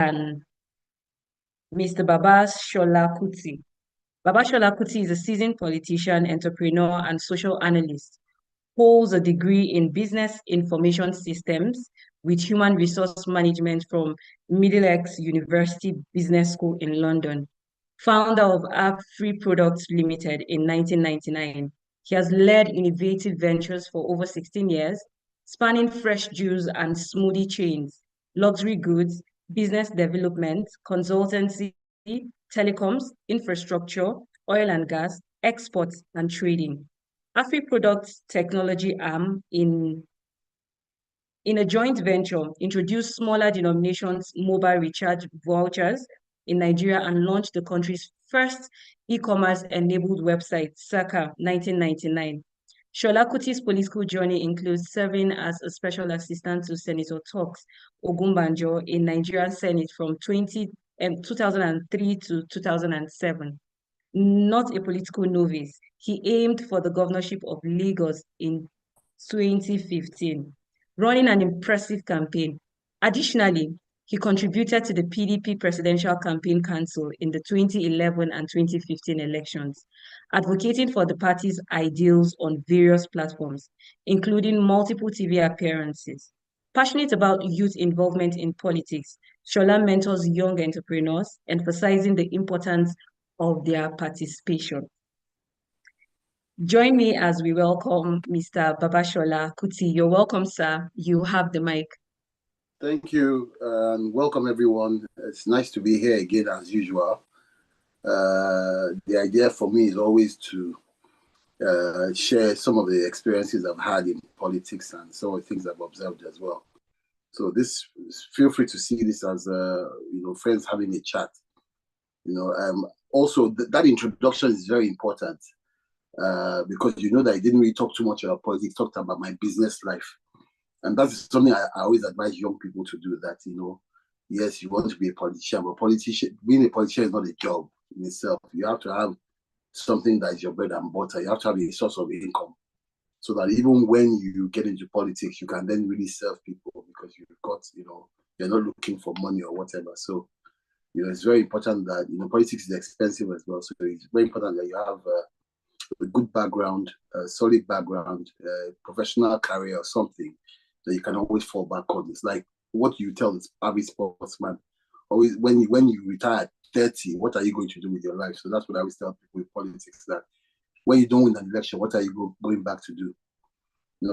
and Mr. Babashola Kuti. Babashola Kuti is a seasoned politician, entrepreneur, and social analyst. Holds a degree in business information systems with human resource management from Middlesex University Business School in London. Founder of Free Products Limited in 1999. He has led innovative ventures for over 16 years, spanning fresh juice and smoothie chains, luxury goods, business development, consultancy, telecoms, infrastructure, oil and gas, exports, and trading. Afri Products Technology Arm in a joint venture introduced smaller denominations mobile recharge vouchers in Nigeria and launched the country's first e-commerce enabled website, circa 1999. Shola Kuti's political journey includes serving as a special assistant to Senator Talks Ogunbanjo in Nigerian Senate from 2003 to 2007. Not a political novice, he aimed for the governorship of Lagos in 2015, running an impressive campaign. Additionally, he contributed to the PDP Presidential Campaign Council in the 2011 and 2015 elections, advocating for the party's ideals on various platforms, including multiple TV appearances. Passionate about youth involvement in politics, Shola mentors young entrepreneurs, emphasizing the importance of their participation. Join me as we welcome Mr. Babashola Kuti. You're welcome, sir. You have the mic. Thank you, and welcome everyone. It's nice to be here again as usual. The idea for me is always to share some of the experiences I've had in politics and some of the things I've observed as well. So feel free to see this as friends having a chat. Also that introduction is very important because that I didn't really talk too much about politics. Talked about my business life. And that's something I always advise young people to do, that, yes, you want to be a politician, but being a politician is not a job in itself. You have to have something that is your bread and butter. You have to have a source of income so that even when you get into politics, you can then really serve people because you've got, you're not looking for money or whatever. So, it's very important that, politics is expensive as well. So it's very important that you have a good background, a solid background, professional career or something that you can always fall back on. It's like what you tell this average sportsman, always when you retire at 30, what are you going to do with your life? So that's what I always tell people with politics, that when you don't win an election, what are you going back to do?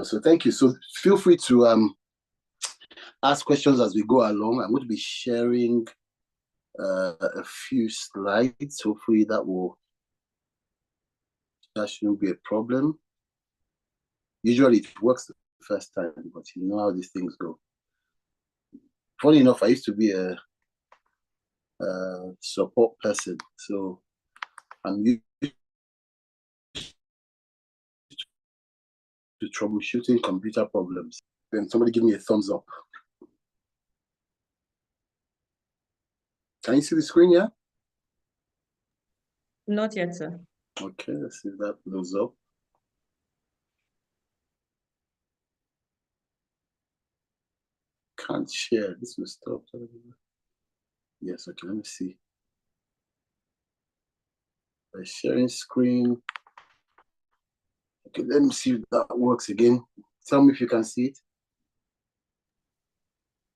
So thank you. So feel free to ask questions as we go along. I'm going to be sharing a few slides. Hopefully that shouldn't be a problem. Usually it works the first time, but you know how these things go. Funny enough, I used to be a support person, so I'm used to troubleshooting computer problems. Then somebody give me a thumbs up. Can you see the screen, yeah? Not yet, sir. Okay, let's see if that blows up. Can't share. This will stop. Yes, okay, let me see. By sharing screen. Okay, let me see if that works again. Tell me if you can see it.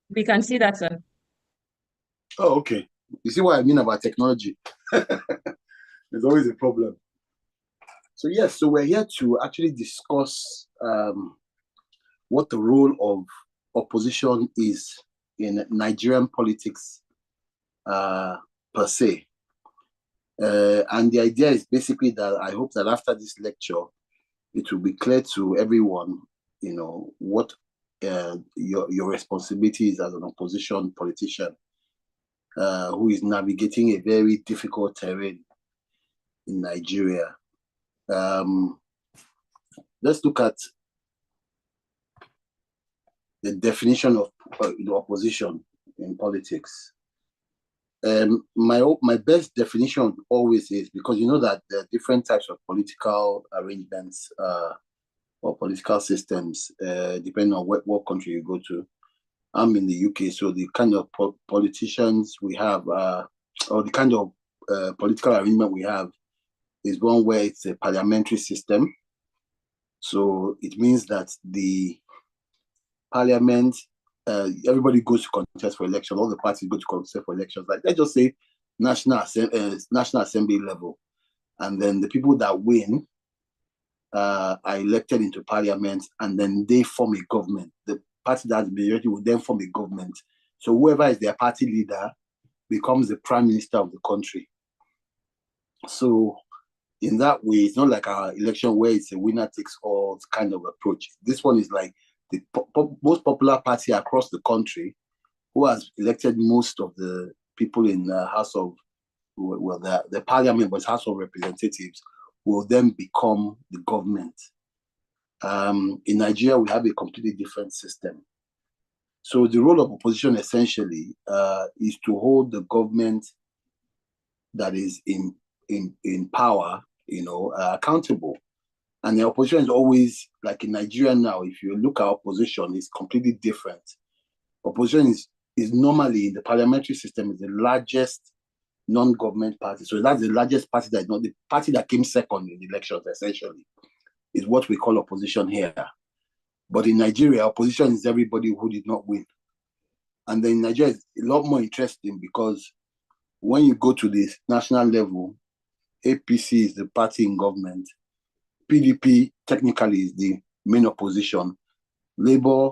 We can see that, sir. Oh, okay. You see what I mean about technology? There's always a problem. So yes, so we're here to actually discuss what the role of opposition is in Nigerian politics per se. And the idea is basically that I hope that after this lecture, it will be clear to everyone, what your responsibility is as an opposition politician who is navigating a very difficult terrain in Nigeria. Let's look at the definition of opposition in politics. My best definition always is, because you know that there are different types of political arrangements or political systems, depending on what country you go to. I'm in the UK, so the kind of politicians we have, or the kind of political arrangement we have, is one where it's a parliamentary system. So it means that the parliament, everybody goes to contest for election. All the parties go to contest for elections. Like, let's just say National Assembly level, and then the people that win are elected into parliament, and then they form a government. The party that has the majority will then form a government. So whoever is their party leader becomes the prime minister of the country. So in that way, it's not like our election where it's a winner takes all kind of approach. This one is like the most popular party across the country, who has elected most of the people in the House of, well, the parliament, but House of Representatives, will then become the government. In Nigeria, we have a completely different system. So the role of opposition essentially is to hold the government that is in power, accountable. And the opposition is always, like in Nigeria now, if you look at opposition, it's completely different. Opposition is normally in the parliamentary system is the largest non-government party. So that's the largest party that is not the party that came second in the elections, essentially, is what we call opposition here. But in Nigeria, opposition is everybody who did not win. And then in Nigeria, it's a lot more interesting because when you go to the national level, APC is the party in government. PDP technically is the main opposition. Labour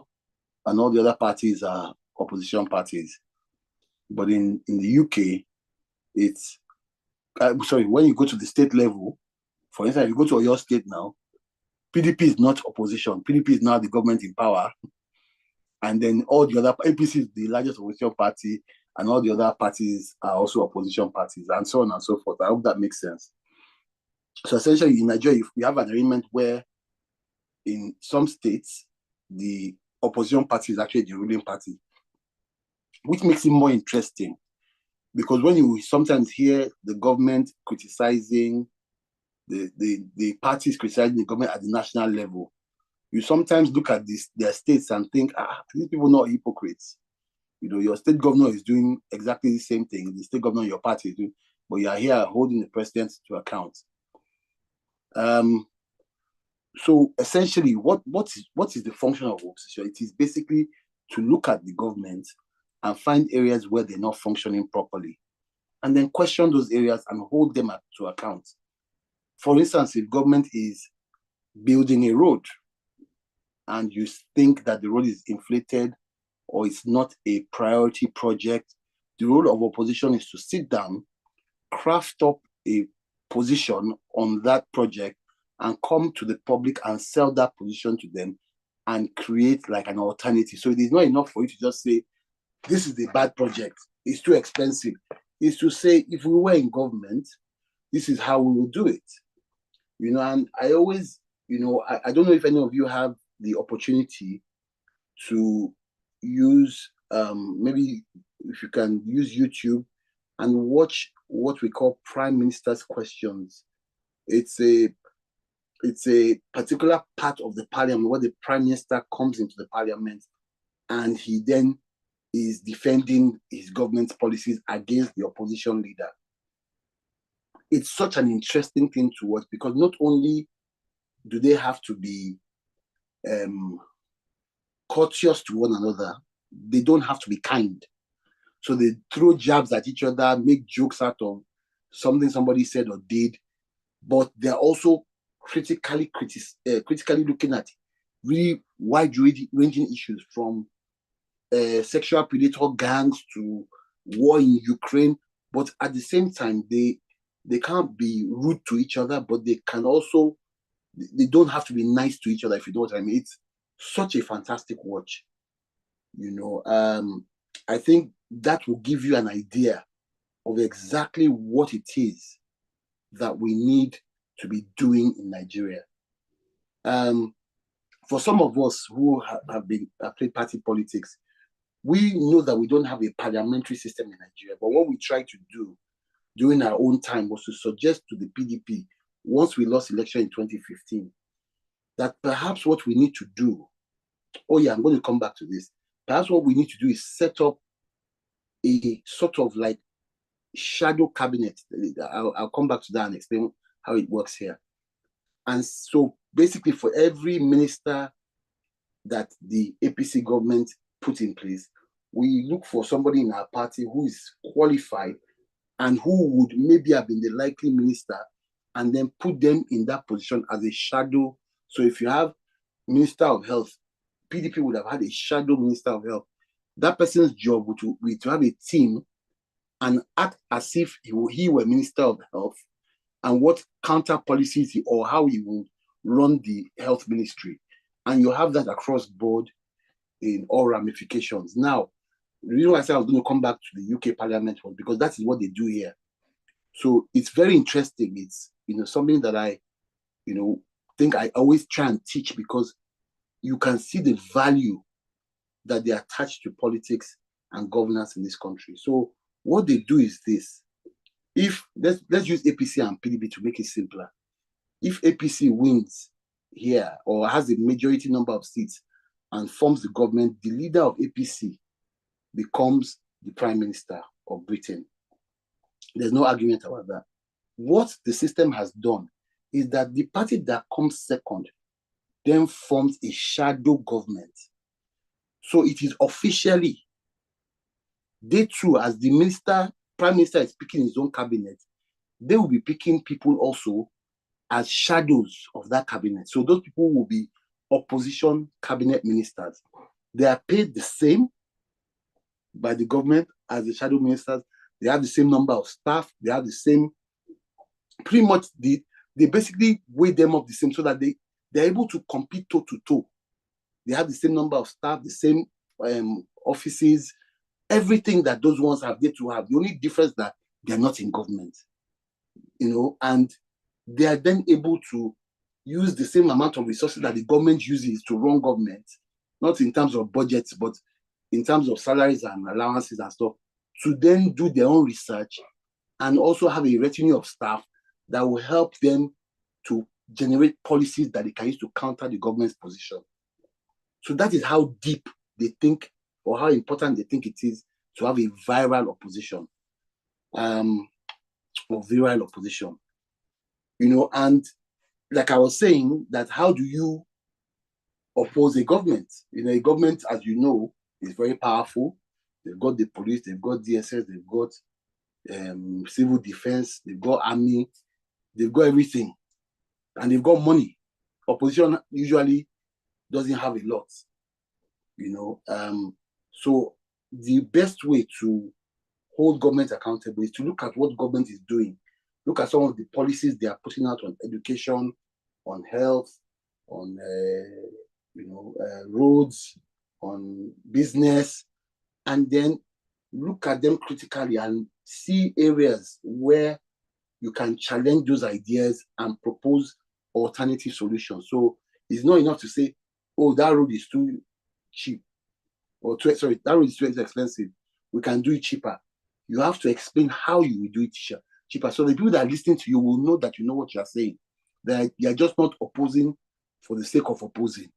and all the other parties are opposition parties. But in the UK, it's, when you go to the state level, for instance, if you go to your state now, PDP is not opposition. PDP is now the government in power. And then all the other, APC is the largest opposition party, and all the other parties are also opposition parties, and so on and so forth. I hope that makes sense. So essentially, in Nigeria, we have an arrangement where in some states, the opposition party is actually the ruling party, which makes it more interesting. Because when you sometimes hear the government criticizing, the parties criticizing the government at the national level, you sometimes look at their states and think, these people are not hypocrites. Your state governor is doing exactly the same thing. The state governor, your party is doing, but you are here holding the president to account. So essentially, what is the function of opposition? It is basically to look at the government and find areas where they're not functioning properly, and then question those areas and hold them to account. For instance, if government is building a road and you think that the road is inflated or it's not a priority project, the role of opposition is to sit down, craft up a position on that project, and come to the public and sell that position to them and create like an alternative. So it is not enough for you to just say, this is a bad project, it's too expensive. It's to say, if we were in government, this is how we will do it. And I always, I don't know if any of you have the opportunity to use, maybe if you can use YouTube and watch what we call Prime Minister's Questions. It's a particular part of the parliament where the Prime Minister comes into the parliament and he then is defending his government's policies against the opposition leader. It's such an interesting thing to watch because not only do they have to be courteous to one another, they don't have to be kind. So they throw jabs at each other, make jokes out of something somebody said or did, but they're also critically looking at really wide-ranging issues, from sexual predator gangs to war in Ukraine. But at the same time, they can't be rude to each other, but they don't have to be nice to each other, if you know what I mean. It's such a fantastic watch. I think that will give you an idea of exactly what it is that we need to be doing in Nigeria. For some of us who have played party politics, we know that we don't have a parliamentary system in Nigeria. But what we tried to do during our own time was to suggest to the PDP, once we lost election in 2015, that perhaps what we need to do, I'm going to come back to this, perhaps what we need to do is set up a sort of like shadow cabinet. I'll come back to that and explain how it works here. And so basically for every minister that the APC government put in place, we look for somebody in our party who is qualified and who would maybe have been the likely minister, and then put them in that position as a shadow. So if you have Minister of Health, PDP would have had a shadow Minister of Health. That person's job would be to have a team and act as if he were Minister of Health, and what counter policies or how he would run the health ministry. And you have that across board in all ramifications. Now, the reason why I said I was going to come back to the UK Parliament was because that is what they do here. So it's very interesting. It's something that I think I always try and teach, because you can see the value that they attach to politics and governance in this country. So what they do is this. If let's use APC and PDP to make it simpler. If APC wins here or has a majority number of seats and forms the government, the leader of APC becomes the Prime Minister of Britain. There's no argument about that. What the system has done is that the party that comes second then forms a shadow government. So it is officially, they too, as the Prime Minister is picking his own cabinet, they will be picking people also as shadows of that cabinet. So those people will be opposition cabinet ministers. They are paid the same by the government as the shadow ministers. They have the same number of staff. They have the same, pretty much, they basically weigh them up the same, so that they're able to compete toe to toe. They have the same number of staff, the same offices, everything that those ones have, they to have. The only difference that they're not in government, and they are then able to use the same amount of resources that the government uses to run government, not in terms of budgets, but in terms of salaries and allowances and stuff, to then do their own research and also have a retinue of staff that will help them to generate policies that they can use to counter the government's position. So that is how deep they think, or how important they think it is to have a viral opposition, or virile opposition. And like I was saying, that how do you oppose a government? A government, as you know, is very powerful. They've got the police, they've got DSS, they've got civil defense, they've got army, they've got everything, and they've got money. Opposition usually doesn't have a lot, so the best way to hold government accountable is to look at what government is doing. Look at some of the policies they are putting out on education, on health, on roads, on business, and then look at them critically and see areas where you can challenge those ideas and propose alternative solutions. So it's not enough to say, oh, that road is too cheap, or that road is too expensive, we can do it cheaper. You have to explain how you will do it cheaper. So the people that are listening to you will know that you know what you are saying. That you are just not opposing for the sake of opposing.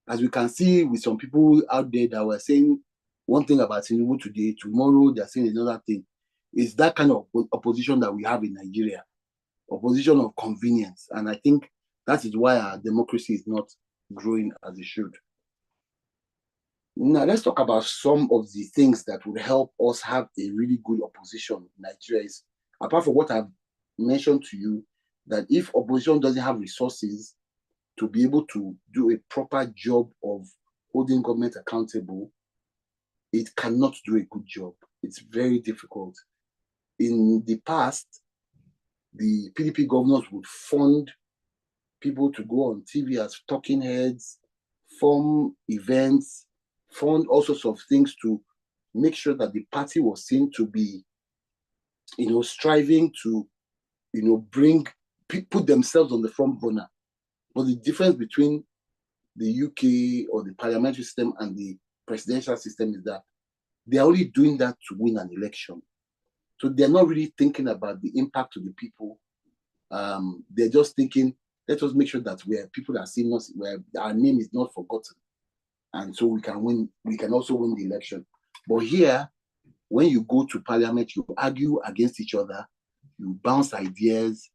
As we can see with some people out there that were saying one thing about Tinubu today, tomorrow they're saying another thing. It's that kind of opposition that we have in Nigeria. Opposition of convenience. And I think that is why our democracy is not growing as it should. Now, let's talk about some of the things that would help us have a really good opposition in Nigeria. Apart from what I've mentioned to you, that if opposition doesn't have resources to be able to do a proper job of holding government accountable, it cannot do a good job. It's very difficult. In the past, the PDP governors would fund people to go on TV as talking heads, form events, fund all sorts of things to make sure that the party was seen to be, striving to, put themselves on the front burner. But the difference between the UK or the parliamentary system and the presidential system is that they're only doing that to win an election. So they're not really thinking about the impact to the people. They're just thinking, let us make sure that people are seeing us, where our name is not forgotten. and so we can also win the election. But here, when you go to parliament, you argue against each other, you bounce ideas,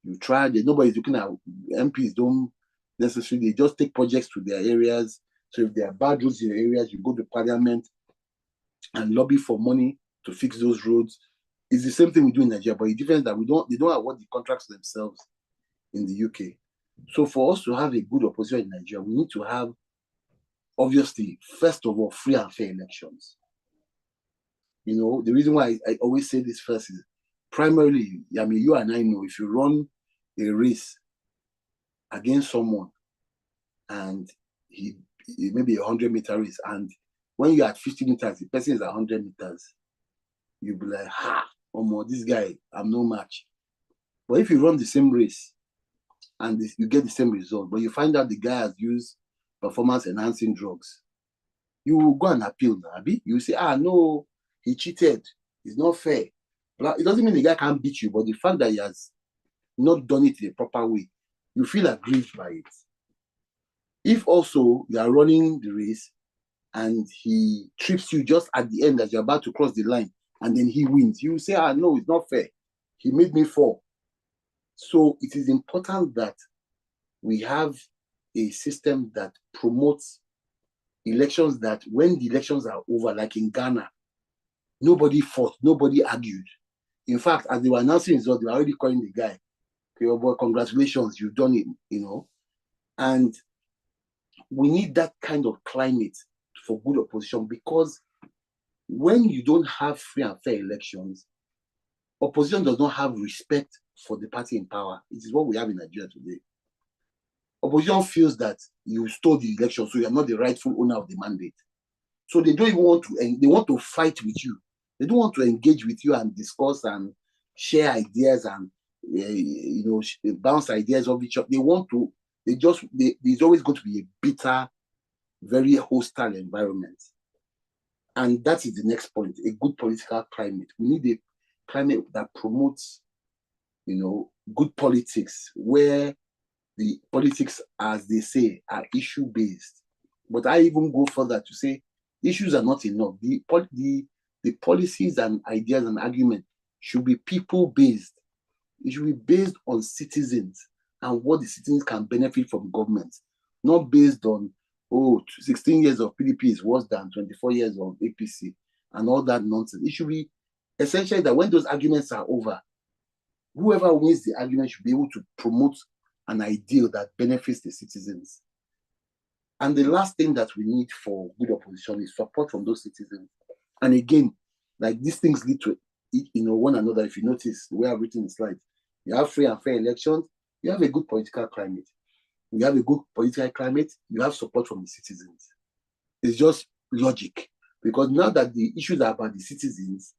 you try. Nobody's looking at MPs. Don't necessarily, they just take projects to their areas. So if there are bad roads in your areas, you go to parliament and lobby for money to fix those roads. It's the same thing we do in Nigeria, but the difference is that they don't award the contracts themselves in the UK. So for us to have a good opposition in Nigeria, we need to have, obviously, first of all, free and fair elections. You know, the reason why I always say this first is primarily, I mean, you and I know if you run a race against someone and he maybe 100-meter race, and when you're at 50 meters, the person is at 100 meters, you'll be like, this guy, I'm no match. But if you run the same race and you get the same result, but you find out the guy has used performance-enhancing drugs, you will go and appeal, Abi. You say, no, he cheated. It's not fair. It doesn't mean the guy can't beat you, but the fact that he has not done it in a proper way, you feel aggrieved by it. If also you are running the race and he trips you just at the end as you're about to cross the line, and then he wins, you say, no, it's not fair. He made me fall. So it is important that we have a system that promotes elections, that when the elections are over, like in Ghana, nobody fought, nobody argued. In fact, as they were announcing results, they were already calling the guy, okay, oh boy, congratulations, you've done it, you know. And we need that kind of climate for good opposition, because when you don't have free and fair elections, opposition does not have respect for the party in power. It is what we have in Nigeria today. Opposition feels that you stole the election, so you are not the rightful owner of the mandate. So they don't even want to, and they want to fight with you. They don't want to engage with you and discuss and share ideas and bounce ideas off each other. They want to. There's always going to be a bitter, very hostile environment, and that is the next point. A good political climate. We need a climate that promotes, good politics, where the politics, as they say, are issue-based. But I even go further to say issues are not enough. The policies and ideas and arguments should be people-based. It should be based on citizens and what the citizens can benefit from government, not based on, 16 years of PDP is worse than 24 years of APC and all that nonsense. It should be essentially that when those arguments are over, whoever wins the argument should be able to promote an ideal that benefits the citizens. And the last thing that we need for good opposition is support from those citizens. And again, like these things lead to one another. If you notice, we have written the slides. You have free and fair elections, you have a good political climate. You have a good political climate, you have support from the citizens. It's just logic. Because now that the issues are about the citizens,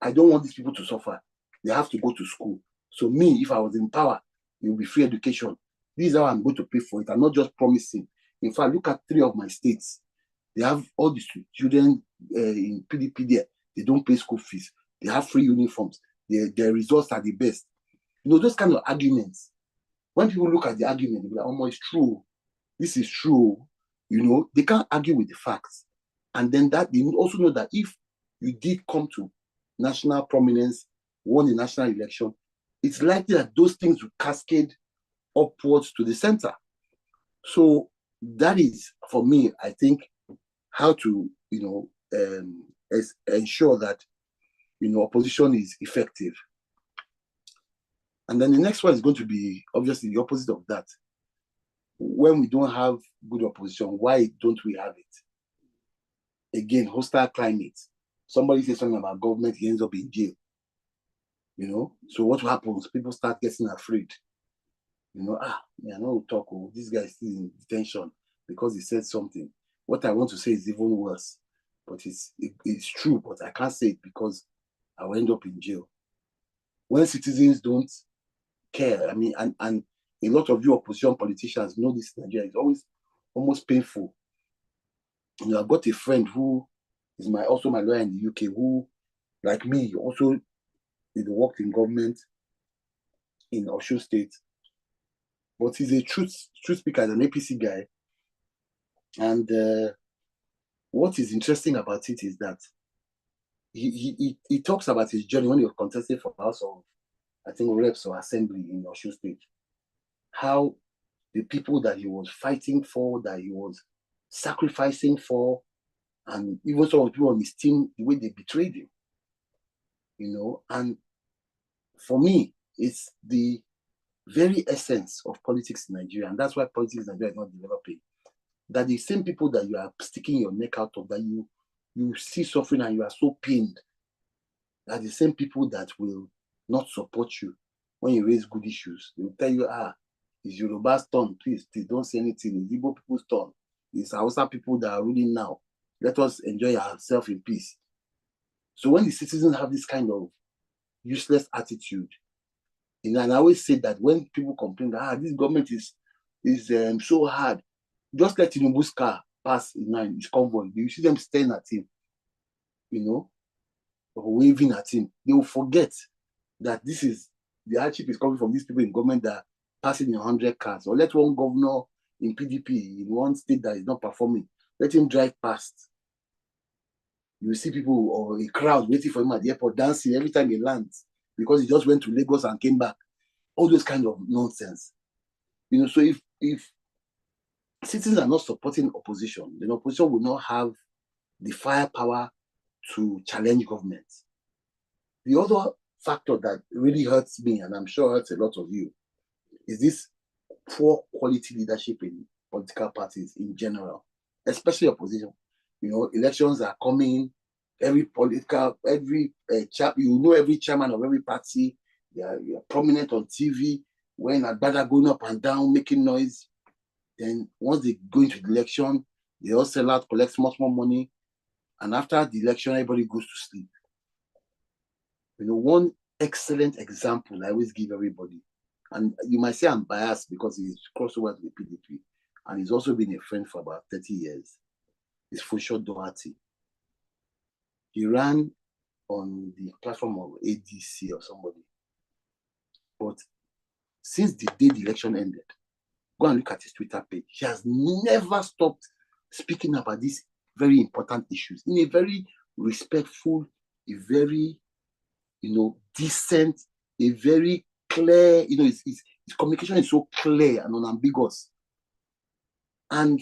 I don't want these people to suffer. They have to go to school. So me, if I was in power, it will be free education. This is how I'm going to pay for it. I'm not just promising. In fact, look at 3 of my states. They have all the students in PDP there. They don't pay school fees. They have free uniforms. Their results are the best. Those kind of arguments. When people look at the argument, they'll be like, it's true. This is true. They can't argue with the facts. And then that they also know that if you did come to national prominence, won the national election, it's likely that those things will cascade upwards to the center. So that is, for me, I think, how to, ensure that, opposition is effective. And then the next one is going to be, obviously, the opposite of that. When we don't have good opposition, why don't we have it? Again, hostile climate. Somebody says something about government, he ends up in jail. So what happens? People start getting afraid. I know talk. This guy is still in detention because he said something. What I want to say is even worse, but it's true, but I can't say it because I will end up in jail. When citizens don't care, and a lot of you opposition politicians know this in Nigeria, it's always almost painful. I've got a friend who is also my lawyer in the UK, who, like me, also worked in government in Osun State. But he's a truth speaker, an APC guy. And what is interesting about it is that he talks about his journey when he was contesting for House of, I think, Reps or Assembly in Osun State. How the people that he was fighting for, that he was sacrificing for, and even some of the people on his team, the way they betrayed him, and for me, it's the very essence of politics in Nigeria, and that's why politics in Nigeria is not developing. That the same people that you are sticking your neck out of, that you see suffering and you are so pained, are the same people that will not support you when you raise good issues. They will tell you, it's Yoruba's turn, please don't say anything. It's Igbo people's turn. It's Hausa people that are ruling now. Let us enjoy ourselves in peace. So when the citizens have this kind of useless attitude, and I always say that when people complain that this government is so hard, just let Tinubu's car pass in line, his convoy. You see them staring at him, or waving at him. They will forget that the hardship is coming from these people in government that are passing in 100 cars. Or let one governor in PDP in one state that is not performing, let him drive past. You see people or a crowd waiting for him at the airport dancing every time he lands because he just went to Lagos and came back. All those kind of nonsense. So if citizens are not supporting opposition, then opposition will not have the firepower to challenge government. The other factor that really hurts me, and I'm sure hurts a lot of you, is this poor quality leadership in political parties in general, especially opposition. Elections are coming. Every chairman of every party. You're prominent on TV. When Agbada going up and down, making noise. Then once they go into the election, they all sell out, collect much more money, and after the election, everybody goes to sleep. One excellent example I always give everybody, and you might say I'm biased because he's crossed over to the PDP, and he's also been a friend for about 30 years, is Fusho Doherty. He ran on the platform of ADC or somebody. But since the day the election ended, go and look at his Twitter page. He has never stopped speaking about these very important issues in a very respectful, a very, decent, a very clear, his communication is so clear and unambiguous. And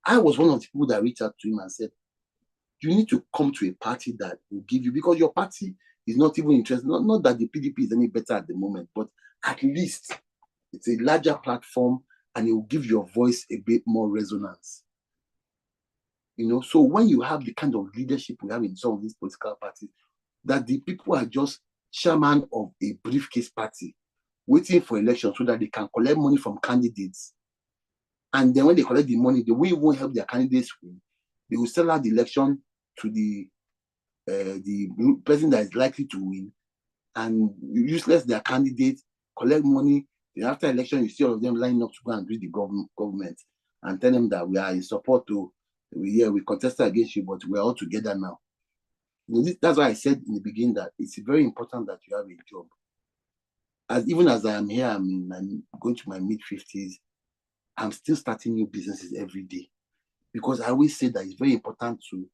I was one of the people that reached out to him and said, you need to come to a party that will give you, because your party is not even interested, not that the PDP is any better at the moment, but at least it's a larger platform and it will give your voice a bit more resonance. So when you have the kind of leadership we have in some of these political parties, that the people are just chairman of a briefcase party, waiting for election so that they can collect money from candidates. And then when they collect the money, they won't help their candidates win. They will sell out the election to the person that is likely to win, and useless their candidate, collect money. Then after election, you see all of them lining up to go and greet the government and tell them that we are in support to, we contested against you, but we're all together now. That's why I said in the beginning that it's very important that you have a job. Even as I am here, I'm going to my mid-50s, I'm still starting new businesses every day. Because I always say that it's very important to,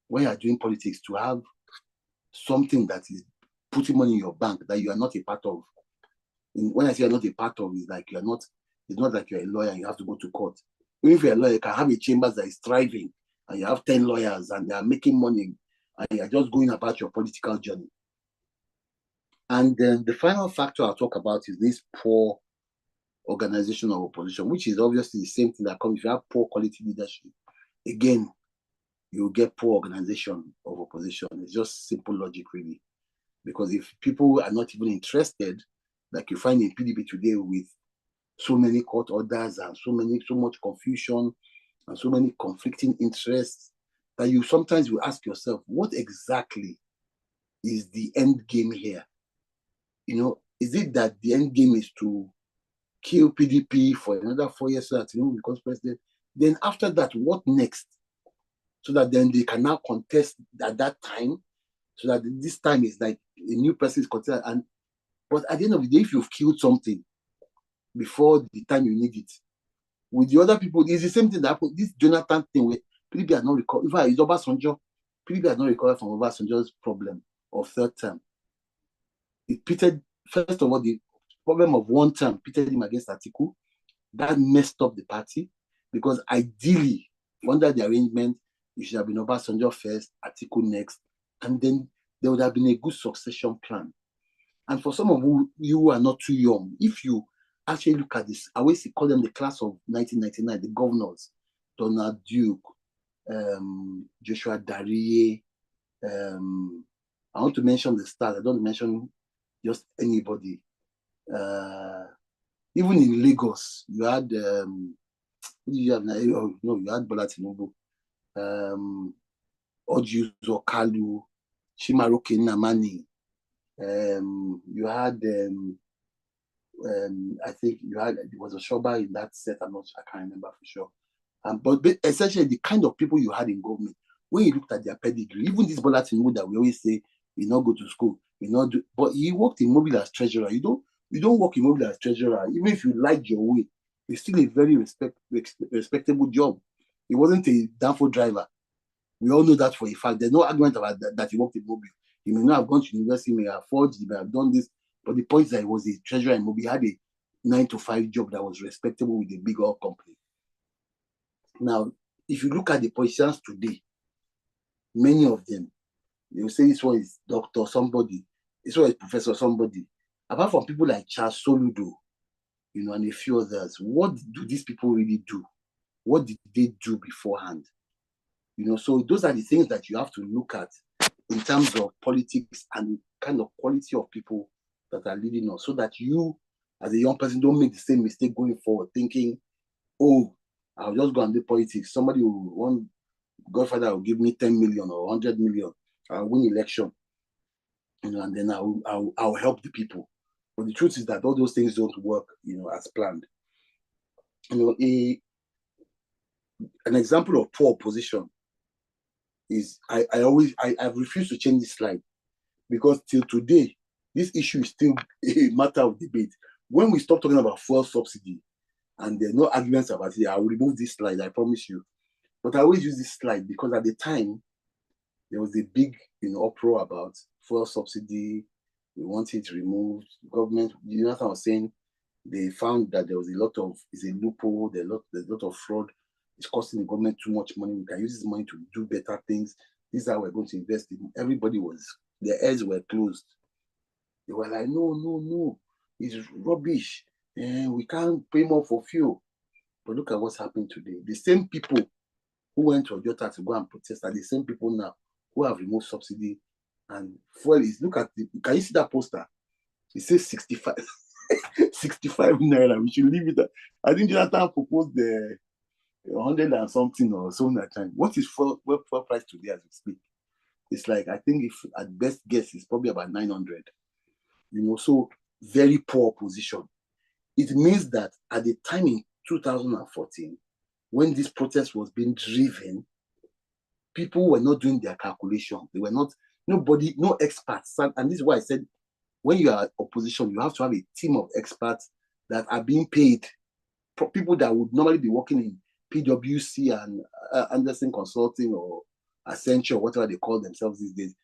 when you are doing politics, to have something that is putting money in your bank that you are not a part of. When I say you're not a part of, it's not like you're a lawyer and you have to go to court. Even if you're a lawyer, you can have a chambers that is thriving and you have 10 lawyers and they are making money and you're just going about your political journey. And then the final factor I'll talk about is this poor organization of opposition, which is obviously the same thing that comes if you have poor quality leadership. Again, you get poor organization of opposition. It's just simple logic, really. Because if people are not even interested, like you find in PDP today with so many court orders and so much confusion and so many conflicting interests, that you sometimes will ask yourself, what exactly is the end game here? Is it that the end game is to kill PDP for another 4 years so that Tinubu becomes president? Then after that, what next? So that then they can now contest at that time, so that this time is like a new person is contested. But at the end of the day, if you've killed something before the time you need it, with the other people, it's the same thing that happened. This Jonathan thing, PDP has not recovered. In fact, it's Obasanjo. PDP has not recovered from Obasanjo's problem of third term. It pitted, first of all, the problem of one term pitted him against Atiku. That messed up the party because ideally, under the arrangement, it should have been Obasanjo first, Atiku next, and then there would have been a good succession plan. And for some of you who are not too young, if you actually look at this, I always call them the class of 1999, the governors, Donald Duke, Joshua Darie. I want to mention the stars. I don't mention just anybody. Even in Lagos, you had who did you have now? Oh, no, you had Bola Tinubu, Oji Kalu, Chimaroke Namani. You had I think you had, it was a Shoba in that set. I can't remember for sure. But essentially, the kind of people you had in government, when you looked at their pedigree, even this Bola Tinubu that we always say, you not go to school, you not do, but he worked in Mobile as treasurer. You don't work in Mobile as treasurer, even if you like your way. It's still a very respectable job. He wasn't a downfall driver. We all know that for a fact. There's no argument about that he worked in Mobile. He may not have gone to university, he may have forged, he may have done this, but the point is that he was a treasurer in Mobile. He had a 9-to-5 job that was respectable with a big oil company. Now, if you look at the politicians today, many of them, they will say this one is doctor somebody, this one is professor somebody. Apart from people like Charles Soludo, and a few others, what do these people really do? What did they do beforehand? So those are the things that you have to look at in terms of politics and the kind of quality of people that are leading us, so that you, as a young person, don't make the same mistake going forward, thinking, oh, I'll just go and do politics. Somebody one Godfather will give me 10 million or 100 million. I'll win election, and then I'll help the people. But the truth is that all those things don't work, as planned. An example of poor opposition is I've refused to change this slide, because till today, this issue is still a matter of debate. When we stop talking about fuel subsidy, and there are no arguments about it, I'll remove this slide, I promise you. But I always use this slide because at the time, there was a big uproar about fuel subsidy. We want it removed. Government, Jonathan was saying, they found that there was a loophole, there's a lot of fraud. It's costing the government too much money. We can use this money to do better things. This is how we're going to invest in. Everybody their ears were closed. They were like, no, it's rubbish. We can't pay more for fuel. But look at what's happening today. The same people who went to Ojota to go and protest are the same people now who have removed subsidy. And fuel is, can you see that poster? It says 65 naira. We should leave it. I think Jonathan proposed the 100 and something or so that time. What is fuel price today as we speak? It's like, I think if at best guess, it's probably about 900. So very poor position. It means that at the time in 2014, when this protest was being driven, people were not doing their calculation. They were not, no experts. And this is why I said, when you are opposition, you have to have a team of experts that are being paid. People that would normally be working in PwC and Anderson Consulting or Accenture, whatever they call themselves these days.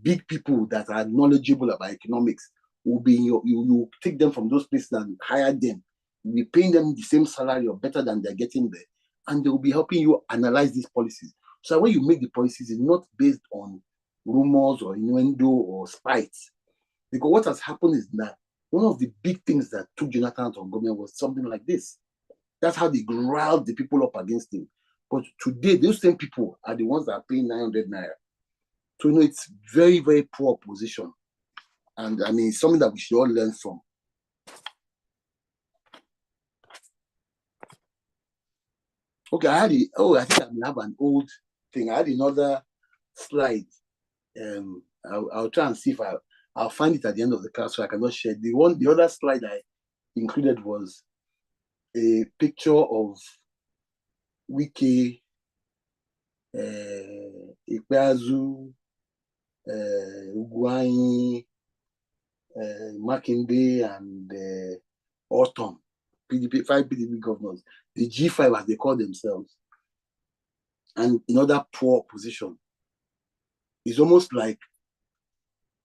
Big people that are knowledgeable about economics will be you take them from those places and hire them. You'll be paying them the same salary or better than they're getting there. And they will be helping you analyze these policies. So when you make the policies, it's not based on rumors or innuendo or spite. Because what has happened is that one of the big things that took Jonathan out of government was something like this. That's how they riled the people up against him. But today, those same people are the ones that are paying 900 naira. So, it's very, very poor position. And I mean, it's something that we should all learn from. Okay, I think I have an old thing. I had another slide. I'll try and see if I'll find it at the end of the class so I cannot share. The other slide I included was a picture of Wike, Ikpeazu, Ugwuanyi, Makinde, and Orton, PDP, 5 PDP governors, the G5 as they call themselves. and in other poor position. It's almost like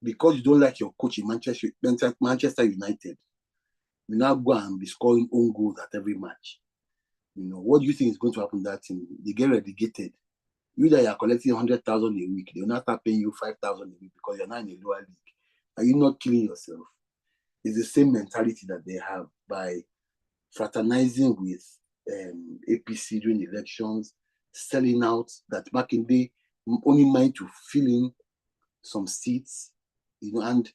because you don't like your coach in Manchester United, you now go and be scoring own goals at every match. What do you think is going to happen to that team? They get relegated. You that you are collecting 100,000 a week, they'll not start paying you 5,000 a week because you're not in a lower league. Are you not killing yourself? It's the same mentality that they have by fraternizing with APC during elections, selling out that back in the day only mind to fill in some seats, and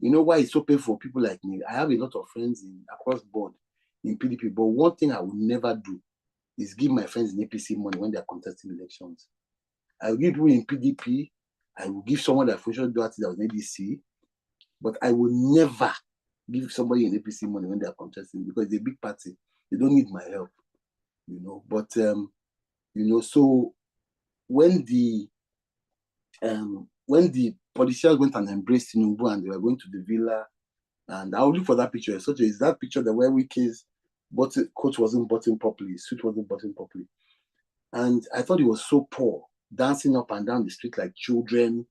why it's so painful for people like me. I have a lot of friends across board in PDP, but one thing I will never do is give my friends in APC money when they are contesting elections. I will give people in PDP, I will give someone that functional duty that was in ADC, but I will never give somebody in APC money when they are contesting because it's a big party. They don't need my help, But so when the politicians went and embraced Tinubu and they were going to the villa, and I'll look for that picture. Is that picture that where Wike's coat wasn't buttoned properly, suit wasn't buttoned properly, and I thought it was so poor, dancing up and down the street like children,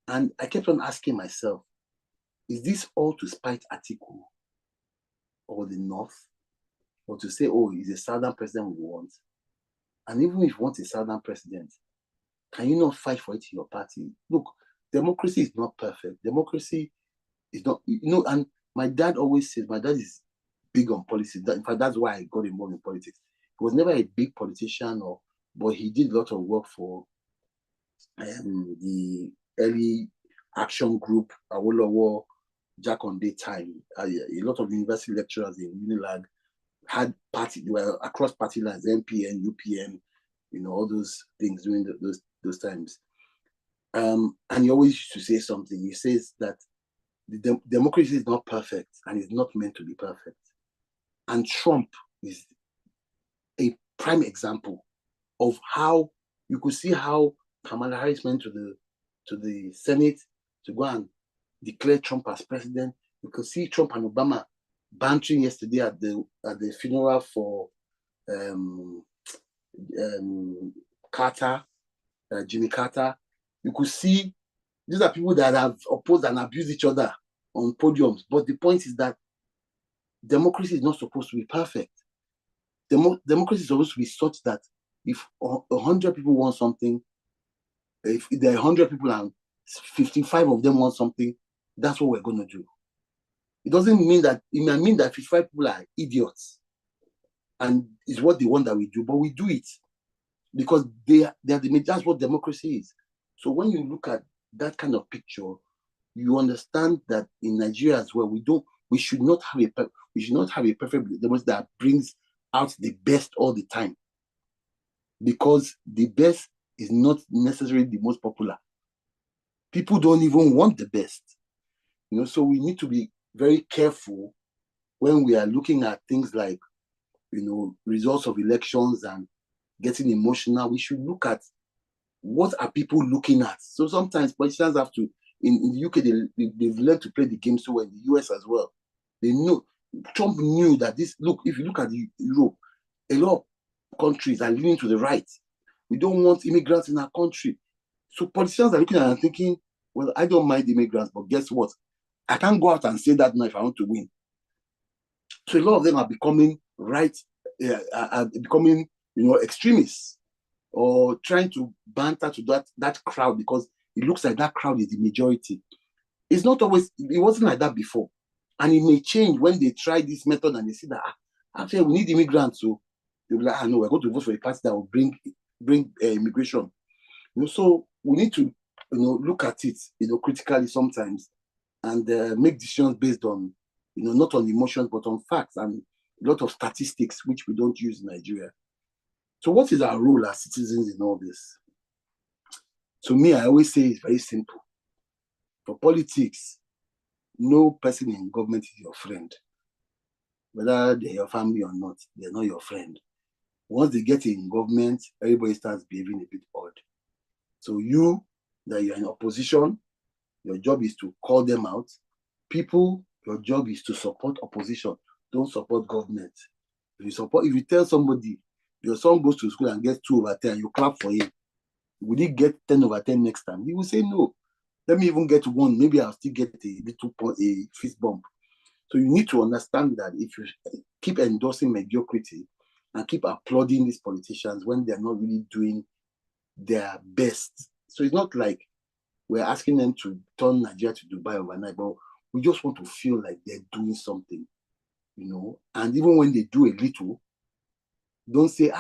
and I kept on asking myself, is this all to spite Atiku or the North, or to say, oh, he's a Southern president we want? And even if you want a Southern president, can you not fight for it in your party? Look, democracy is not perfect. Democracy is not, and my dad always says, my dad is big on politics. In fact, that's why I got involved in politics. He was never a big politician, but he did a lot of work for the early action group, Awolowo, Jack on Day time. A lot of university lecturers in Unilag had were across party lines, MPN, UPN, all those things during those times. And he always used to say something. He says that the democracy is not perfect and is not meant to be perfect. And Trump is a prime example of how you could see how Kamala Harris went to the Senate to go and declare Trump as president. You could see Trump and Obama bantering yesterday at the funeral for Carter, Jimmy Carter. You could see these are people that have opposed and abused each other on podiums. But the point is that democracy is not supposed to be perfect. Democracy is supposed to be such that if 100 people want something, if there are 100 people and 55 of them want something, that's what we're going to do. It doesn't mean that, it might mean that 55 people are idiots and it's what they want that we do, but we do it because that's what democracy is. So when you look at that kind of picture, you understand that in Nigeria as well, we should not have a perfect democracy that brings out the best all the time, because the best is not necessarily the most popular. People don't even want the best, so we need to be very careful when we are looking at things like, results of elections and getting emotional. We should look at what are people looking at. So sometimes politicians have to, in the UK, they've learned to play the game so well, in the US as well. They know, Trump knew that if you look at Europe, a lot of countries are leaning to the right. We don't want immigrants in our country. So politicians are looking at it and thinking, well, I don't mind immigrants, but guess what? I can't go out and say that now if I want to win. So a lot of them are becoming becoming extremists, or trying to banter to that crowd because it looks like that crowd is the majority. It's not always, it wasn't like that before. And it may change when they try this method and they see that, actually, we need immigrants. So they'll be like, no, we're going to vote for a party that will bring immigration. So we need to, look at it, critically sometimes, and make decisions based on, not on emotions, but on facts and a lot of statistics, which we don't use in Nigeria. So what is our role as citizens in all this? To me, I always say it's very simple. For politics, no person in government is your friend. Whether they're your family or not, they're not your friend. Once they get in government, everybody starts behaving a bit odd. So you're in opposition, your job is to call them out. People, your job is to support opposition. Don't support government. If you tell somebody Your son goes to school and gets 2/10, you clap for him. Will he get 10/10 next time? He will say no. Let me even get 1. Maybe I'll still get a fist bump. So you need to understand that if you keep endorsing mediocrity and keep applauding these politicians when they're not really doing their best. So it's not like we're asking them to turn Nigeria to Dubai overnight, but we just want to feel like they're doing something, you know. And even when they do a little, don't say,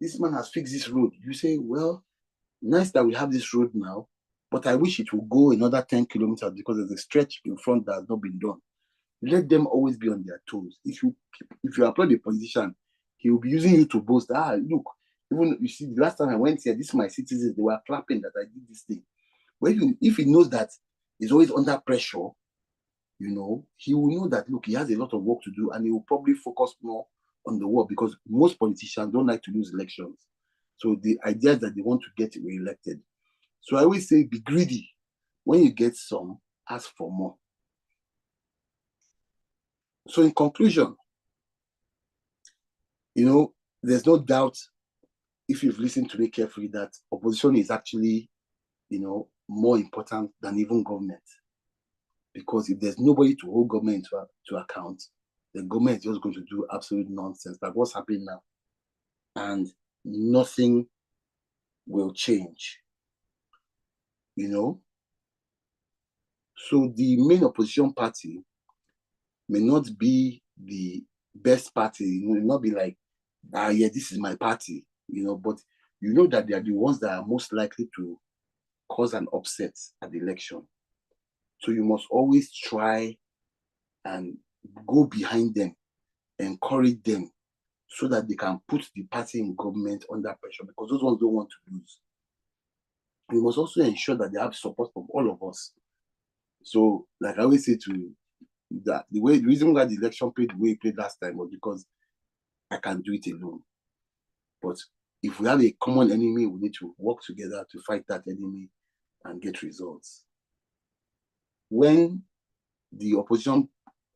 this man has fixed this road. You say, well, nice that we have this road now, but I wish it would go another 10 kilometers because there's a stretch in front that has not been done. Let them always be on their toes. If you applaud a politician, he will be using you to boast. Look, even you see, the last time I went here, this is my citizens, they were clapping that I did this thing. But if he knows that he's always under pressure, you know, he will know that, look, he has a lot of work to do, and he will probably focus more on the work, because most politicians don't like to lose elections. So the idea is that they want to get re-elected. So I always say, be greedy. When you get some, ask for more. So in conclusion, you know, there's no doubt, if you've listened to me carefully, that opposition is actually, you know, more important than even government. Because if there's nobody to hold government to account, the government is just going to do absolute nonsense, like what's happening now. And nothing will change, you know. So the main opposition party may not be the best party. It will not be like, yeah, this is my party, you know, but you know that they are the ones that are most likely to cause an upset at the election. So you must always try and go behind them, encourage them, so that they can put the party in government under pressure, because those ones don't want to lose. We must also ensure that they have support from all of us. So, like I always say to that, the reason why the election played the way it played last time was because I can't do it alone. But if we have a common enemy, we need to work together to fight that enemy and get results. When the opposition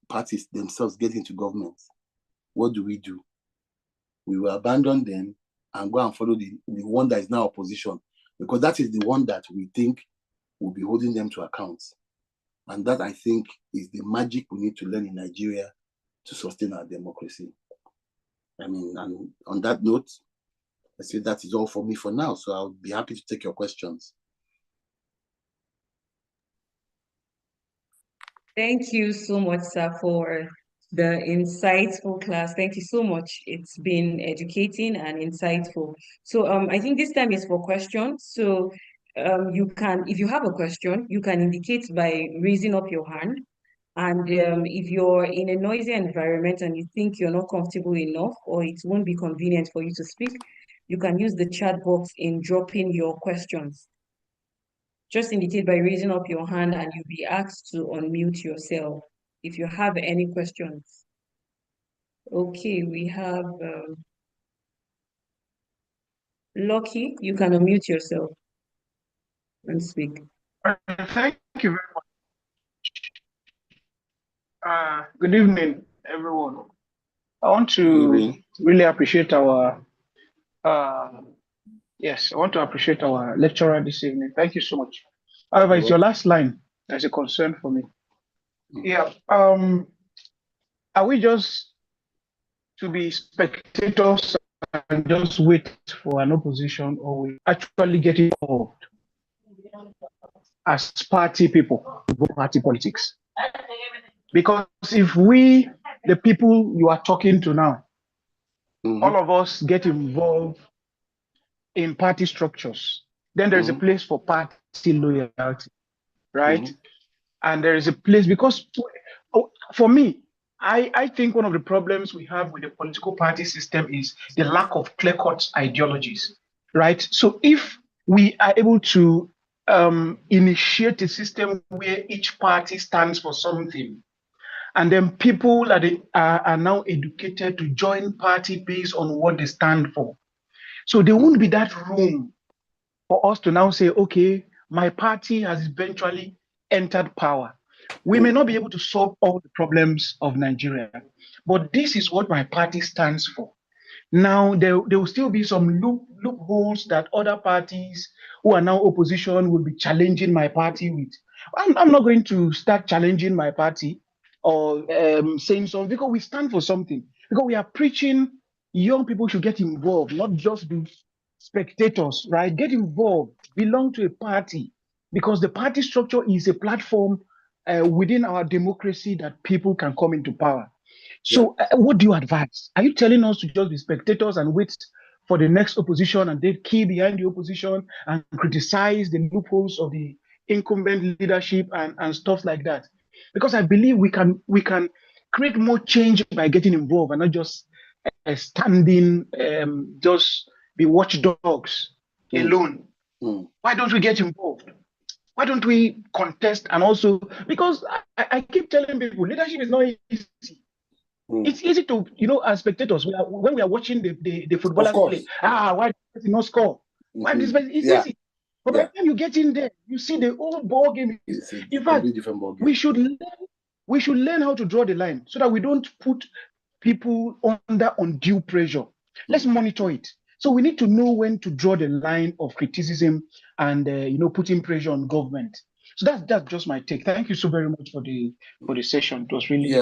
parties themselves get into government, what do? We will abandon them and go and follow the one that is now opposition, because that is the one that we think will be holding them to account. And that, I think, is the magic we need to learn in Nigeria to sustain our democracy. I mean, and on that note, I say that is all for me for now. So I'll be happy to take your questions. Thank you so much, sir, for the insightful class. Thank you so much. It's been educating and insightful. So I think this time is for questions. So you can, if you have a question, you can indicate by raising up your hand. And if you're in a noisy environment and you think you're not comfortable enough, or it won't be convenient for you to speak, you can use the chat box in dropping your questions. Just indicate by raising up your hand and you'll be asked to unmute yourself if you have any questions. Okay, we have Lucky. You can unmute yourself and speak. Thank you very much. Good evening, everyone. I want to really appreciate our yes, I want to appreciate our lecturer this evening. Thank you so much. However, it's your last line that's a concern for me. Yeah. Are we just to be spectators and just wait for an opposition, or we actually get involved as party people, party politics? Because if we, the people you are talking to now, all of us get involved in party structures, then there's a place for party loyalty, right? And there is a place, because for me, I think one of the problems we have with the political party system is the lack of clear-cut ideologies, right? So if we are able to initiate a system where each party stands for something, and then people are now educated to join party based on what they stand for. So there won't be that room for us to now say, okay, my party has eventually entered power. We may not be able to solve all the problems of Nigeria, but this is what my party stands for. Now there will still be some loopholes that other parties who are now opposition will be challenging my party with. I'm not going to start challenging my party or saying something, because we stand for something. Because we are preaching young people should get involved, not just be spectators, right? Get involved, belong to a party, because the party structure is a platform within our democracy that people can come into power. So, what do you advise? Are you telling us to just be spectators and wait for the next opposition and then key behind the opposition and criticize the loopholes of the incumbent leadership and stuff like that? Because I believe we can create more change by getting involved and not just standing, just be watchdogs alone. Why don't we get involved? Why don't we contest? And also, because I keep telling people, leadership is not easy. It's easy to, as spectators, when we are watching the footballers play, why does he not score? Why this? It's easy. But by the time you get in there, you see the whole ball game. In fact, we should learn how to draw the line so that we don't put people under undue pressure. Let's monitor it. So we need to know when to draw the line of criticism and putting pressure on government. So that's just my take. Thank you so very much for the session. It was really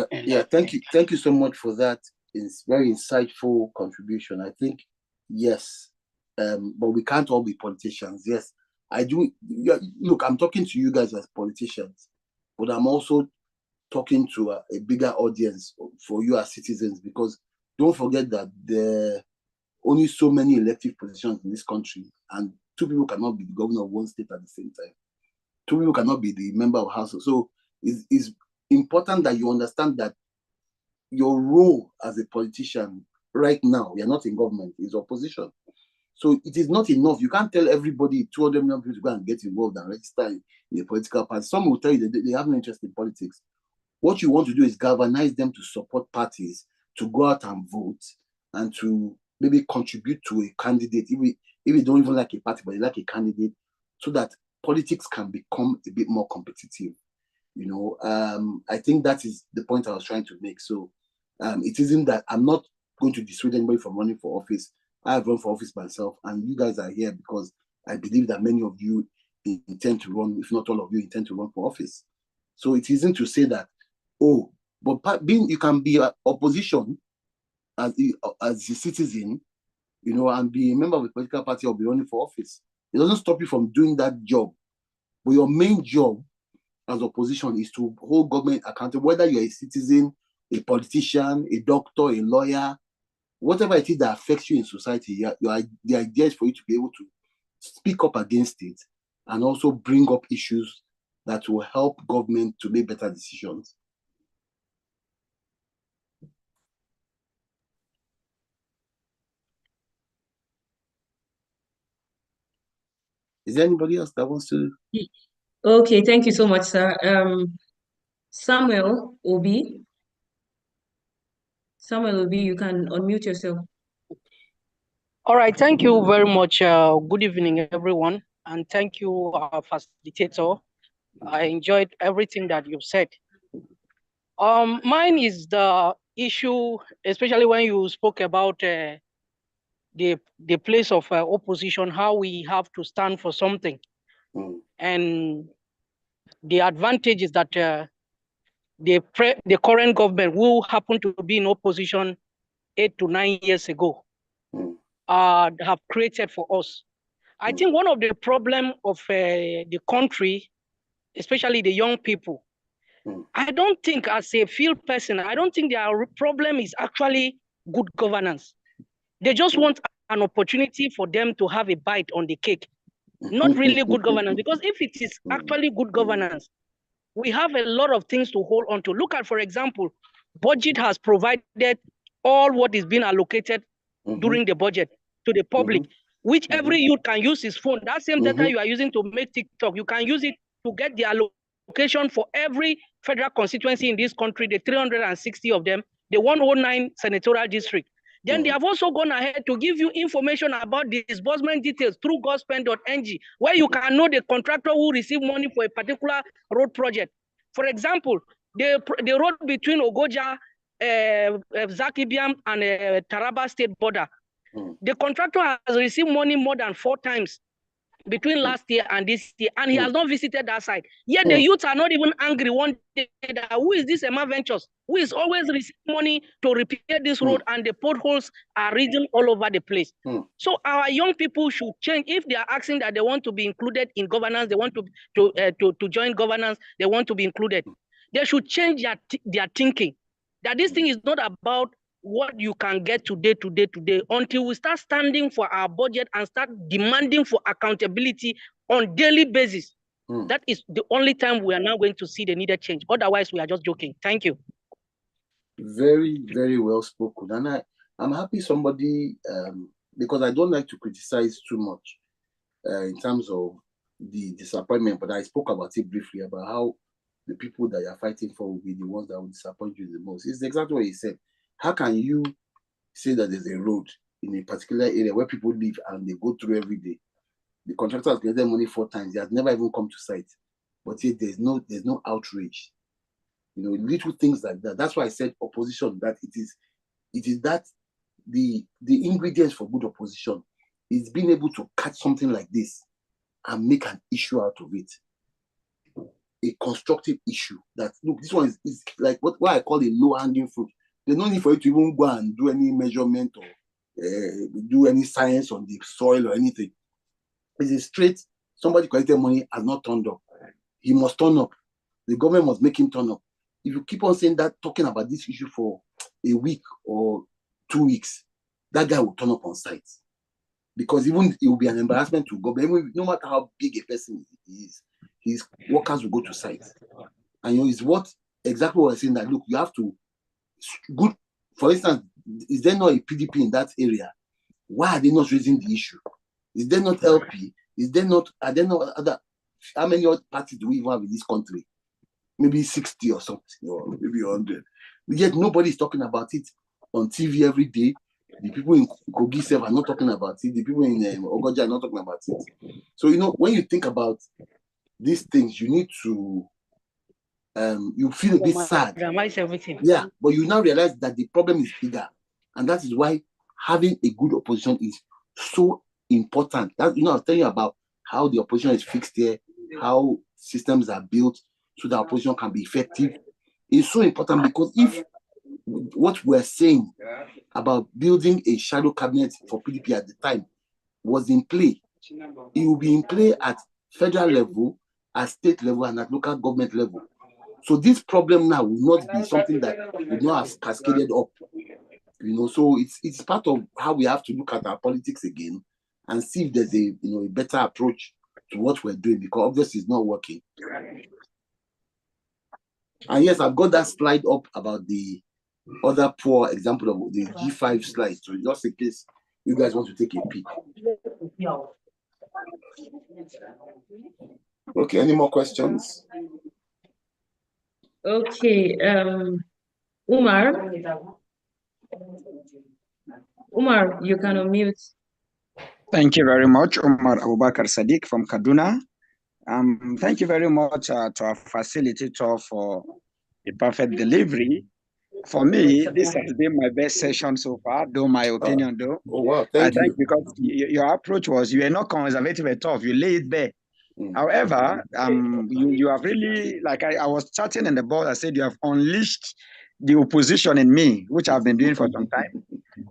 Thank you so much for that. It's very insightful contribution. I think yes, but we can't all be politicians. Yes, I do. Look, I'm talking to you guys as politicians, but I'm also talking to a bigger audience for you as citizens, because don't forget that there are only so many elective positions in this country, and two people cannot be the governor of one state at the same time. Two people cannot be the member of house. So it's important that you understand that your role as a politician right now, you're not in government, is opposition. So it is not enough. You can't tell everybody, 200 million people to go and get involved and register in a political party. Some will tell you that they have no interest in politics. What you want to do is galvanize them to support parties, to go out and vote, and to maybe contribute to a candidate, if you don't even like a party, but you like a candidate, so that politics can become a bit more competitive. I think that is the point I was trying to make. So it isn't that I'm not going to dissuade anybody from running for office. I have run for office myself, and you guys are here because I believe that many of you intend to run, if not all of you intend to run for office. So it isn't to say that, but you can be opposition as a citizen, and be a member of a political party or be running for office. It doesn't stop you from doing that job. But your main job as opposition is to hold government accountable, whether you're a citizen, a politician, a doctor, a lawyer, whatever it is that affects you in society. The idea is for you to be able to speak up against it and also bring up issues that will help government to make better decisions. Is there anybody else that wants to? Okay, thank you so much, sir. Samuel Obi. Samuel Obi, you can unmute yourself. All right, thank you very much. Good evening, everyone, and thank you, our facilitator. I enjoyed everything that you've said. Mine is the issue, especially when you spoke about the place of opposition, how we have to stand for something, and the advantage is that the current government, who happened to be in opposition 8 to 9 years ago, have created for us. I think one of the problem of the country, especially the young people, I don't think, as a field person, I don't think their problem is actually good governance. They just want an opportunity for them to have a bite on the cake. Not really good governance, because if it is actually good governance, we have a lot of things to hold on to. Look at, for example, budget has provided all what is being allocated during the budget to the public, which every youth can use his phone. That same data you are using to make TikTok, you can use it to get the allocation for every federal constituency in this country, the 360 of them, the 109 senatorial district. Then they have also gone ahead to give you information about the disbursement details through godspend.ng, where you can know the contractor who received money for a particular road project. For example, the road between Ogoja, Zakibiam, and Taraba state border, The contractor has received money more than 4 times between last year and this year, and he has not visited that site. Yet the youths are not even angry one day that who is this Emma Ventures, who is always receiving money to repair this road, and the potholes are reaching all over the place. So our young people should change. If they are asking that they want to be included in governance, they want to join governance, they want to be included, they should change their thinking. That this thing is not about what you can get today, until we start standing for our budget and start demanding for accountability on daily basis. That is the only time we are now going to see the needed change. Otherwise, we are just joking. Thank you. Very, very well spoken. And I'm happy somebody, because I don't like to criticize too much in terms of the disappointment, but I spoke about it briefly, about how the people that you're fighting for will be the ones that will disappoint you the most. It's exactly what he said. How can you say that there's a road in a particular area where people live and they go through every day? The contractor has given them money 4 times. He has never even come to site. But yet there's no outrage. You know, little things like that. That's why I said opposition, that it is that the ingredients for good opposition is being able to catch something like this and make an issue out of it. A constructive issue that, look, this one is like what I call a low-hanging fruit. There's no need for you to even go and do any measurement or do any science on the soil or anything. It's a straight, somebody collected money, has not turned up. He must turn up. The government must make him turn up. If you keep on saying that, talking about this issue for a week or 2 weeks, that guy will turn up on site. Because even it will be an embarrassment to government. No matter how big a person he is, his workers will go to site. And you know, it's exactly what I'm saying, that look, you have to, good, for instance, is there not a PDP in that area? Why are they not raising the issue? Is there not LP? Are there not other, how many other parties do we even have in this country? Maybe 60 or something, or maybe 100. Yet nobody is talking about it on TV every day. The people in Kogi Sev are not talking about it. The people in Ogoja are not talking about it. So, you know, when you think about these things, you need to, you feel a bit sad. Everything. Yeah, but you now realize that the problem is bigger. And that is why having a good opposition is so important. That, you know, I was telling you about how the opposition is fixed here, how systems are built so that opposition can be effective. It's so important, because if what we're saying about building a shadow cabinet for PDP at the time was in play, it will be in play at federal level, at state level, and at local government level. So this problem now will not be something that would not have cascaded up. You know, so it's part of how we have to look at our politics again and see if there's a better approach to what we're doing, because obviously it's not working. And yes, I've got that slide up about the other poor example of the G5 slide. So just in case you guys want to take a peek. Okay, any more questions? Okay, Umar, you can unmute. Thank you very much, Umar Abubakar Sadiq from Kaduna. Thank you very much to our facilitator for the perfect delivery. For me, this has been my best session so far, though my opinion, though. Oh, wow, thank you. Because your approach was, you are not conservative at all, you lay it bare. However, you have really, like I was chatting in the board, I said you have unleashed the opposition in me, which I've been doing for some time.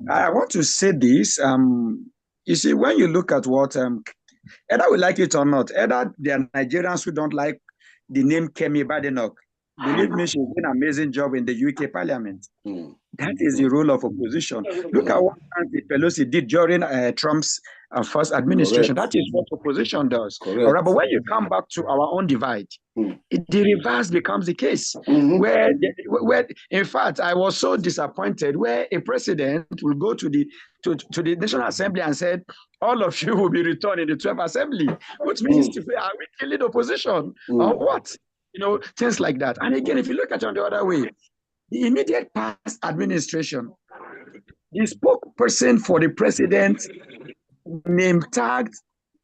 I want to say this, you see, when you look at what, either we like it or not, either there are Nigerians who don't like the name Kemi Badenoch. Believe me, she's doing an amazing job in the UK Parliament. That is the role of opposition. Look at what Nancy Pelosi did during Trump's first administration. Correct. That is what opposition does. Correct. All right, but when you come back to our own divide, the reverse becomes the case. Where, in fact, I was so disappointed where a president will go to the National Assembly and said, all of you will be returned in the 12th Assembly, which means, are we killing opposition or what? You know, things like that. And again, if you look at it on the other way, the immediate past administration, the spokesperson for the president name tagged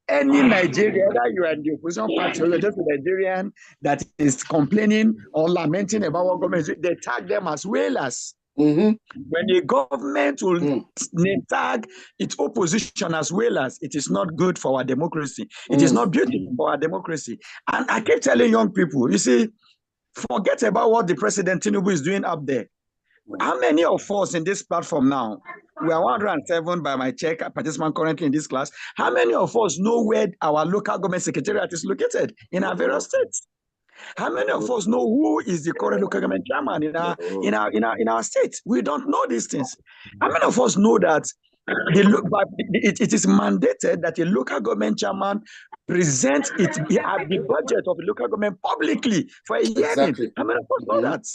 any Nigerian, whether you are in the opposition party or you're just a Nigerian that is complaining or lamenting about what government is doing, they tag them as whalers. When the government will tag its opposition as well as it is not good for our democracy. It is not beautiful for our democracy. And I keep telling young people, you see, forget about what the President Tinubu is doing up there. How many of us in this platform now, we are 107 by my check, participant currently in this class, how many of us know where our local government secretariat is located in our various states? How many of us know who is the current local government chairman in our state? We don't know these things. How many of us know that it is mandated that a local government chairman presents the budget of the local government publicly for a hearing? Exactly. How many of us know that?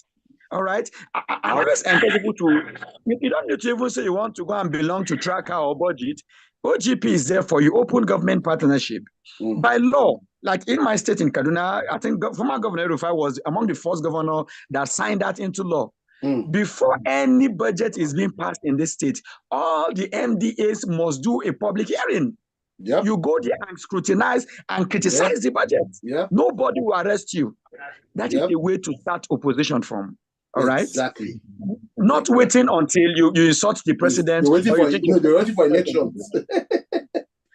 All right. I always encourage people to, you don't need to even say you want to go and belong to tracker or budget. OGP is there for you, open government partnership. By law, like in my state in Kaduna, I think former Governor Rufai was among the first governor that signed that into law. Before any budget is being passed in this state, all the MDAs must do a public hearing. Yep. You go there and scrutinize and criticize the budget. Nobody will arrest you. That is the way to start opposition from. All right. Exactly. Not waiting until you insult the president. They're waiting for elections.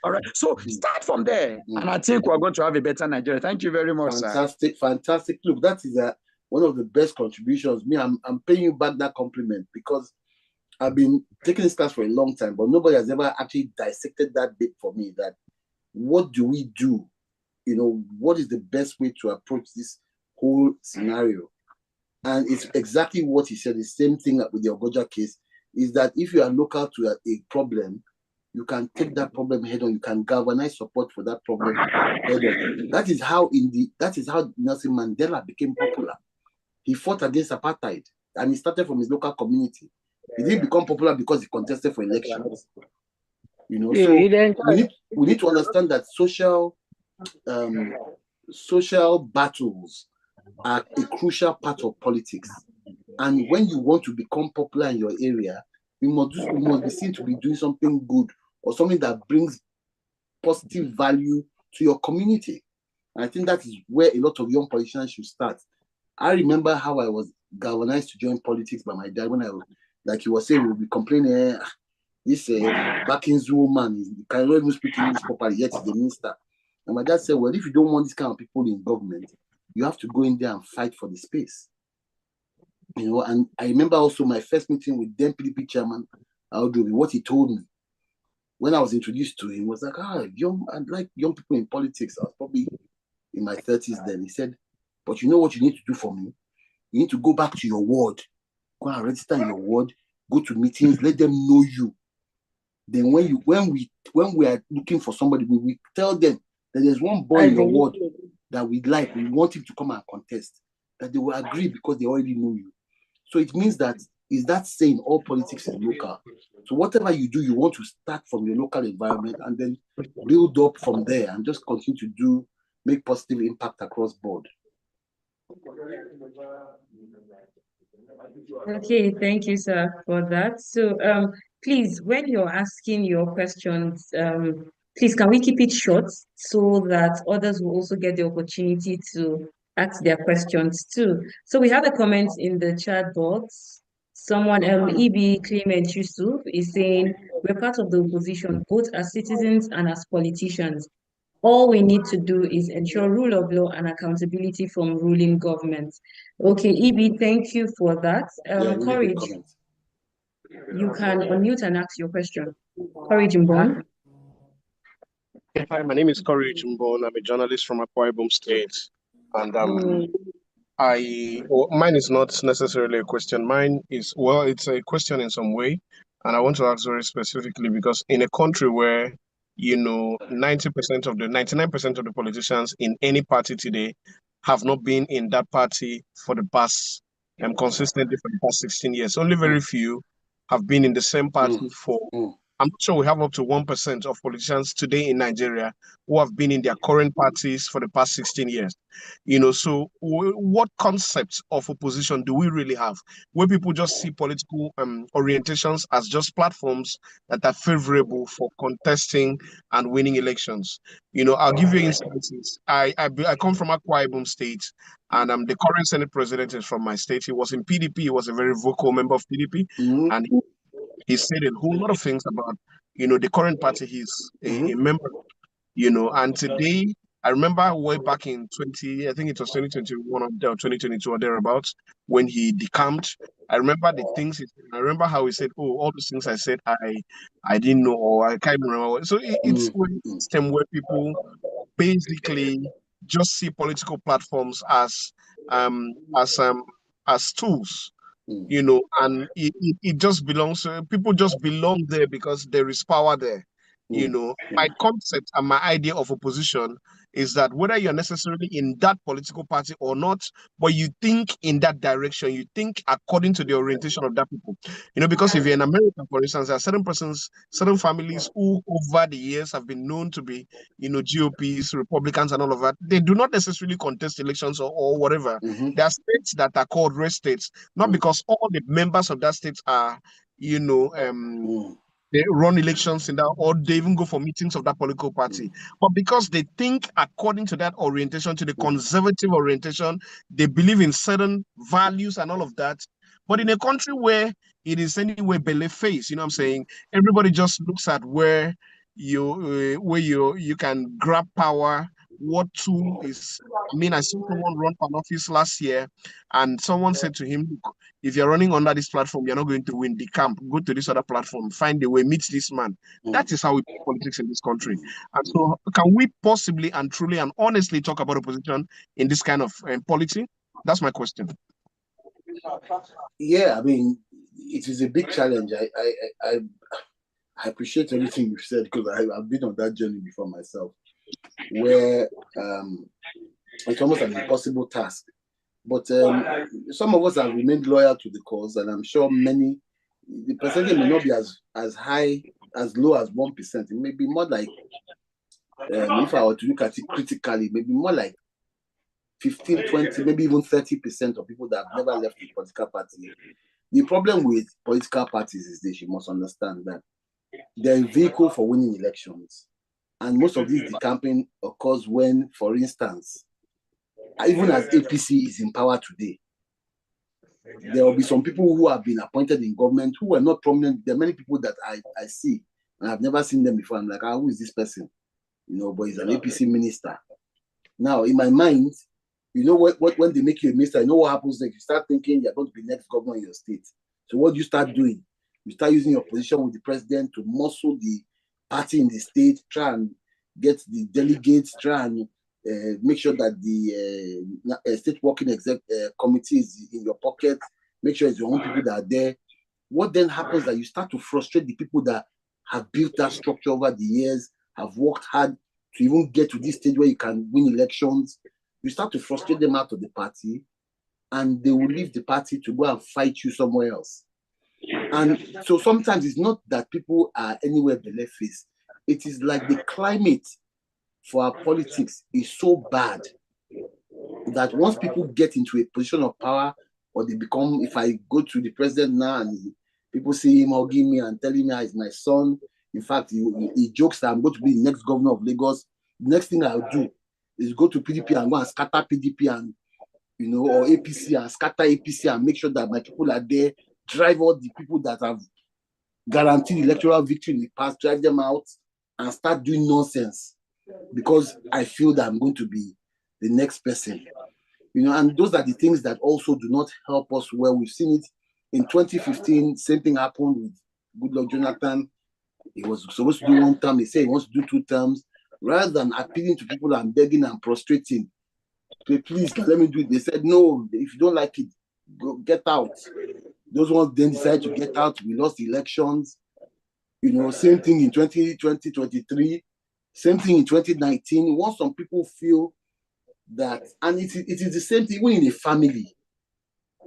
All right. So start from there. And I think we're going to have a better Nigeria. Thank you very much, fantastic, sir. Fantastic. Look, that is one of the best contributions. Me, I'm paying you back that compliment because I've been taking this class for a long time, but nobody has ever actually dissected that bit for me. That what do we do? You know, what is the best way to approach this whole scenario? And it's exactly what he said. The same thing with the Ogoja case is that if you are local to a problem, you can take that problem head on. You can galvanize support for that problem head on. That is how Nelson Mandela became popular. He fought against apartheid, and he started from his local community. He didn't become popular because he contested for elections. You know, so we need to understand that social battles are a crucial part of politics. And when you want to become popular in your area, you must be seen to be doing something good or something that brings positive value to your community. And I think that is where a lot of young politicians should start. I remember how I was galvanized to join politics by my dad when I was, like he was saying, we will be complaining, this Backins woman, he cannot even speak English properly, yet he's the minister. And my dad said, well, if you don't want this kind of people in government, you have to go in there and fight for the space. You know, and I remember also my first meeting with then PDP chairman, Audrey, what he told me when I was introduced to him was like, I like young people in politics. I was probably in my 30s then. He said, but you know what you need to do for me? You need to go back to your ward, go and register in your ward, go to meetings, let them know you. Then when we are looking for somebody, we tell them that there's one boy in your ward that we want him to come and contest, that they will agree because they already know you. So it means that is that saying all politics is local. So whatever you do, you want to start from your local environment and then build up from there and just continue to make positive impact across board. Okay, thank you, sir, for that. So please, when you're asking your questions, please can we keep it short so that others will also get the opportunity to ask their questions too. So we have a comment in the chat box. Someone, EB Clement Yusuf, is saying, we're part of the opposition, both as citizens and as politicians. All we need to do is ensure rule of law and accountability from ruling governments. Okay, EB, thank you for that. Courage, you can unmute and ask your question. Courage Mbon. Hi, my name is Courage Mbon. I'm a journalist from Akwa Ibom State. And mine is not necessarily a question. Mine is, well, it's a question in some way. And I want to ask very specifically because in a country where 99% of the politicians in any party today have not been in that party for the past consistently for the past 16 years. Only very few have been in the same party for I'm not sure we have up to 1% of politicians today in Nigeria who have been in their current parties for the past 16 years. So what concepts of opposition do we really have, where people just see political orientations as just platforms that are favorable for contesting and winning elections? I'll give you instances. I come from Akwa Ibom State, and the current Senate president is from my state. He was in PDP. He was a very vocal member of PDP, and he said a whole lot of things about, the current party he's a member of, and today, I remember way back in I think it was 2021 or 2022 or thereabouts, when he decamped. I remember the things he said. I remember how he said, "Oh, all those things I said, I didn't know, or I can't remember." So it's a system where people basically just see political platforms as tools, and it just belongs. People just belong there because there is power there. My concept and my idea of opposition is that whether you're necessarily in that political party or not, but you think in that direction, you think according to the orientation of that people. Because if you're in America, for instance, there are certain families who over the years have been known to be, GOPs, Republicans, and all of that. They do not necessarily contest elections or whatever. There are states that are called red states, not because all the members of that state are, they run elections in that, or they even go for meetings of that political party. But because they think according to that orientation, to the conservative orientation, they believe in certain values and all of that. But in a country where it is anyway belly face, I'm saying, everybody just looks at where you can grab power. What tool is? I saw someone run for an office last year, and someone said to him, "Look, if you're running under this platform, you're not going to win the camp. Go to this other platform, find a way, meet this man." That is how we do politics in this country. And so, can we possibly and truly and honestly talk about opposition in this kind of polity? That's my question. Yeah, it is a big challenge. I appreciate everything you've said, because I've been on that journey before myself, where it's almost an impossible task. But some of us have remained loyal to the cause, and I'm sure the percentage may not be as high, as low as 1%. It may be more like, if I were to look at it critically, maybe more like 15, 20, maybe even 30% of people that have never left the political party. The problem with political parties is this: you must understand that they're a vehicle for winning elections. And most of this decamping occurs when, for instance, even as APC is in power today, there will be some people who have been appointed in government who are not prominent. There are many people that I see, and I've never seen them before. I'm like, who is this person? But he's an APC minister. Now, in my mind, when they make you a minister, what happens next? You start thinking you're going to be next governor in your state. So what do you start doing? You start using your position with the president to muscle the party in the state, try and get the delegates, try and make sure that the state working committee is in your pocket, make sure it's your own people that are there. What then happens is that you start to frustrate the people that have built that structure over the years, have worked hard to even get to this stage where you can win elections. You start to frustrate them out of the party, and they will leave the party to go and fight you somewhere else. And so sometimes it's not that people are anywhere but left face. It is like the climate for our politics is so bad that once people get into a position of power, or they become, if I go to the president now and people see him hugging me and telling me he's my son, in fact, he jokes that I'm going to be the next governor of Lagos, the next thing I'll do is go to PDP and go and scatter PDP and, or APC and scatter APC and make sure that my people are there, drive all the people that have guaranteed electoral victory in the past, drive them out and start doing nonsense because I feel that I'm going to be the next person. And those are the things that also do not help us well. We've seen it in 2015, same thing happened with Goodluck Jonathan. He was supposed to do 1 term, he said he wants to do 2 terms. Rather than appealing to people and begging and prostrating, please let me do it. They said, no, if you don't like it, go get out. Those ones then decided to get out. We lost the elections. Same thing in 2023, same thing in 2019. Once some people feel that, and it is the same thing, even in a family,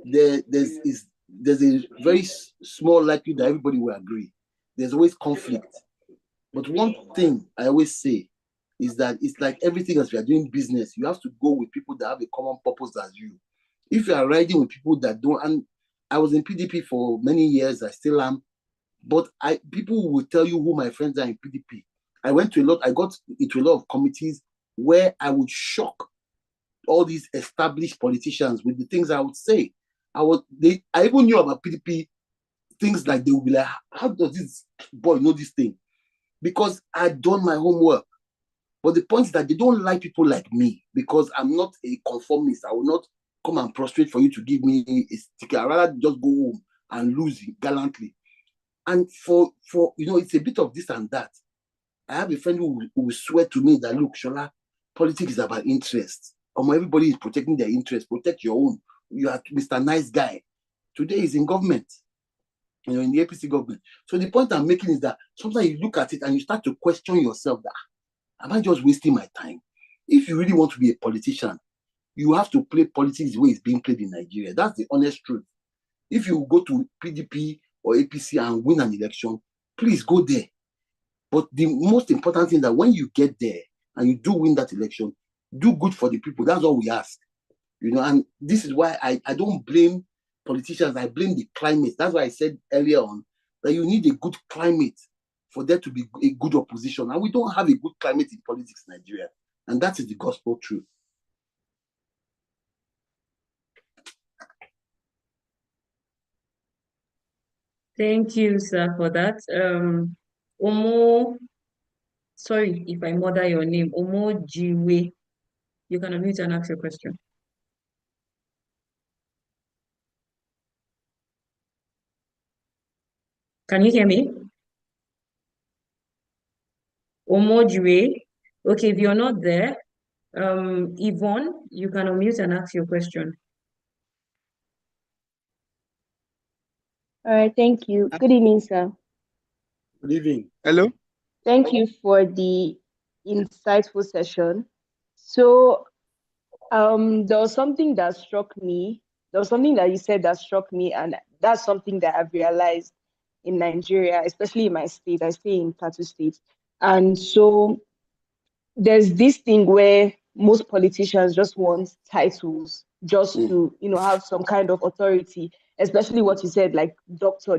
there's a very small likelihood that everybody will agree there's always conflict. But one thing I always say is that it's like everything else. We are doing business. You have to go with people that have a common purpose as you. If you are riding with people that don't, and I was in PDP for many years, I still am, but people will tell you who my friends are in PDP. I got into a lot of committees where I would shock all these established politicians with the things I would say. I even knew about PDP things like they would be like, how does this boy know this thing? Because I'd done my homework. But the point is that they don't like people like me because I'm not a conformist. I will not come and prostrate for you to give me a sticker. I'd rather just go home and lose gallantly. And for it's a bit of this and that. I have a friend who will swear to me that, look, Shola, politics is about interest. Everybody is protecting their interest. Protect your own. You are Mr. Nice Guy. Today he's in government, in the APC government. So the point I'm making is that sometimes you look at it and you start to question yourself that, am I just wasting my time? If you really want to be a politician, you have to play politics the way it's being played in Nigeria. That's the honest truth. If you go to PDP or APC and win an election, please go there. But the most important thing is that when you get there and you do win that election, do good for the people. That's all we ask. And this is why I don't blame politicians. I blame the climate. That's why I said earlier on that you need a good climate for there to be a good opposition. And we don't have a good climate in politics in Nigeria. And that is the gospel truth. Thank you, sir, for that. Omo, sorry if I murder your name. Omo Jiwe. You can unmute and ask your question. Can you hear me? Omo Jiwe. Okay, if you're not there, Yvonne, you can unmute and ask your question. All right, thank you. Good evening, sir. Good evening. Hello. Thank you for the insightful session. So, there was something that struck me. There was something that you said that struck me, and that's something that I've realized in Nigeria, especially in my state. I stay in Plateau State, and so there's this thing where most politicians just want titles just to have some kind of authority, especially what you said, like doctor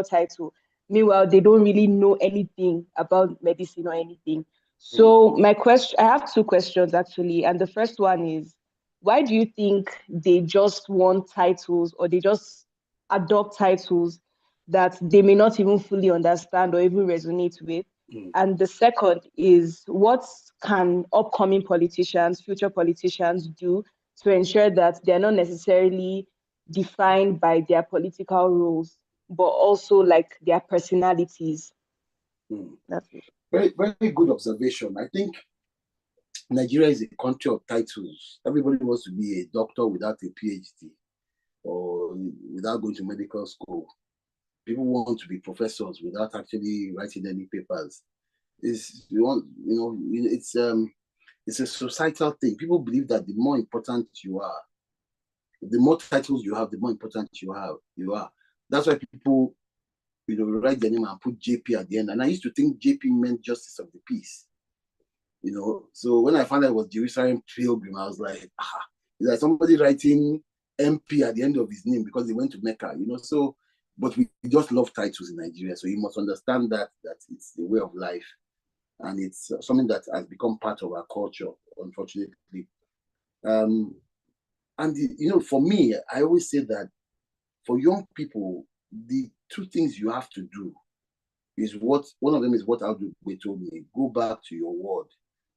title. Meanwhile, they don't really know anything about medicine or anything. So I have two questions actually, and the first one is, why do you think they just want titles, or they just adopt titles that they may not even fully understand or even resonate with? And the second is, what can upcoming politicians, future politicians do to ensure that they're not necessarily defined by their political roles, but also like their personalities? That's it. Very, very good observation. I think Nigeria is a country of titles. Everybody wants to be a doctor without a PhD or without going to medical school. People want to be professors without actually writing any papers. It's a societal thing. People believe that the more important you are, the more titles you have, the more important you are. That's why people, write their name and put JP at the end. And I used to think JP meant Justice of the Peace. So when I found out it was Jerusalem Pilgrim, I was like, is that somebody writing MP at the end of his name because they went to Mecca, So, but we just love titles in Nigeria. So you must understand that it's a way of life. And it's something that has become part of our culture, unfortunately. And, for me, I always say that for young people, the two things you have to do is one of them is what Aldugbe told me: go back to your ward.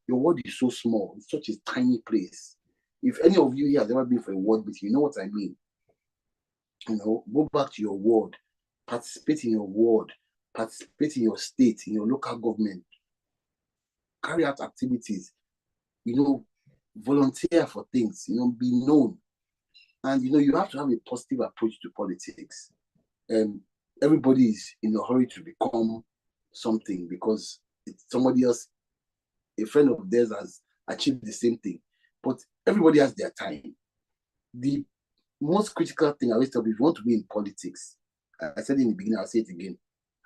Your ward is so small. It's such a tiny place. If any of you here has ever been for a ward meeting, you know what I mean. Go back to your ward, participate in your ward, participate in your state, in your local government, carry out activities, volunteer for things, be known. And, you have to have a positive approach to politics. Everybody is in a hurry to become something because somebody else, a friend of theirs, has achieved the same thing. But everybody has their time. The most critical thing I always tell people, if you want to be in politics, I said it in the beginning, I'll say it again,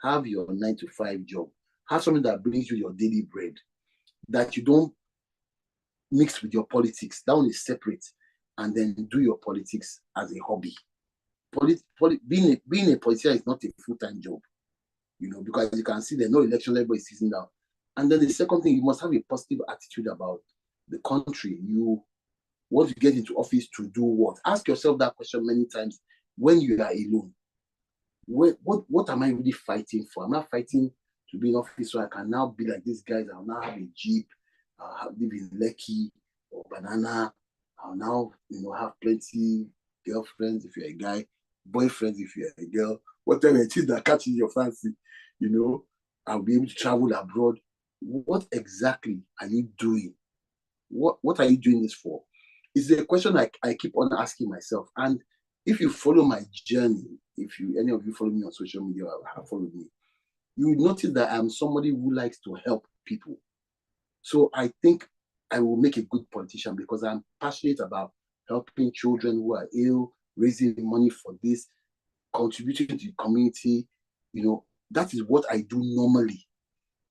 have your 9-to-5 job, have something that brings you your daily bread, that you don't mix with your politics. That one is separate, and then do your politics as a hobby. Being a politician is not a full-time job, because you can see there's no election, everybody is sitting down. And then the second thing, you must have a positive attitude about the country. You want to get into office to do what? Ask yourself that question many times when you are alone. What am I really fighting for? I'm not fighting to be in office so I can now be like these guys. I'll now have a Jeep, I'll live in Lekki or Banana. I'll now, have plenty girlfriends if you're a guy, boyfriends if you're a girl, whatever it is that catches your fancy, I'll be able to travel abroad. What exactly are you doing? What are you doing this for? It's a question I keep on asking myself. And if you follow my journey, any of you follow me on social media or have followed me, you will notice that I'm somebody who likes to help people. So I think I will make a good politician because I'm passionate about helping children who are ill, raising money for this, contributing to the community. That is what I do normally.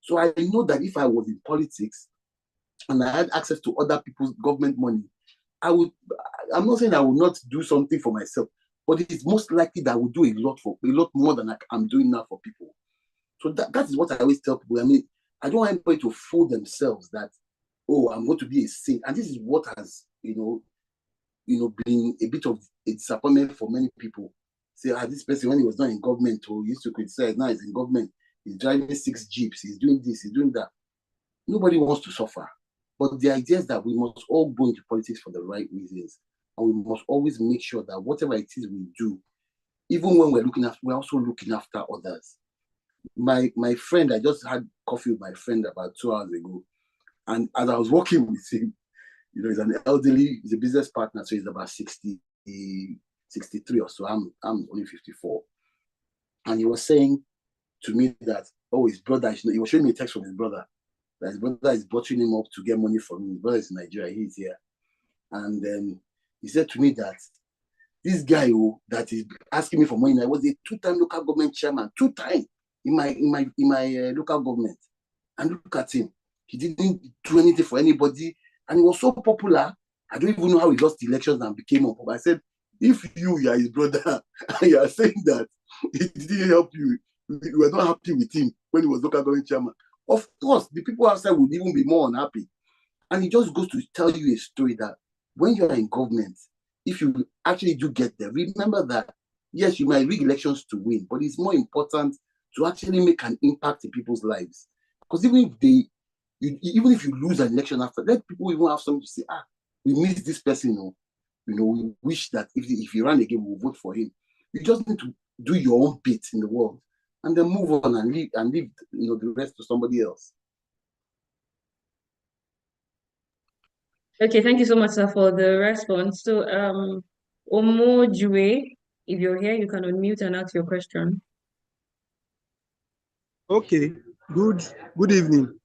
So I know that if I was in politics and I had access to other people's government money, I'm not saying I will not do something for myself, but it's most likely that I will do a lot more than I'm doing now for people. So that is what I always tell people. I mean, I don't want anybody to fool themselves that, I'm going to be a saint. And this is what has, been a bit of a disappointment for many people. Say, this person, when he was not in government, or used to criticize, now he's in government, he's driving 6 Jeeps, he's doing this, he's doing that. Nobody wants to suffer. But the idea is that we must all go into politics for the right reasons. And we must always make sure that whatever it is we do, even when we're also looking after others. My friend, I just had coffee with my friend about 2 hours ago. And as I was walking with him, he's an elderly, he's a business partner, so he's about 60, 63 or so. I'm only 54. And he was saying to me that, his brother, he was showing me a text from his brother, that his brother is bottling him up to get money from him. His brother is in Nigeria, he's here. And then he said to me that this guy that is asking me for money, I was a 2-time local government chairman, 2-time in my local government. And look at him. He didn't do anything for anybody. And he was so popular. I don't even know how he lost the elections and became unpopular. I said, if you are his brother and you are saying that he didn't help you, you were not happy with him when he was local government chairman, of course, the people outside would even be more unhappy. And it just goes to tell you a story that when you are in government, if you actually do get there, remember that, yes, you might rig elections to win, but it's more important to actually make an impact in people's lives. Because even if you lose an election after, let people even have something to say, we miss this person, we wish that if he ran again, we'll vote for him. You just need to do your own bit in the world and then move on and leave the rest to somebody else. Okay, thank you so much, sir, for the response. So, Omo Jue, if you're here, you can unmute and ask your question. Okay, good evening.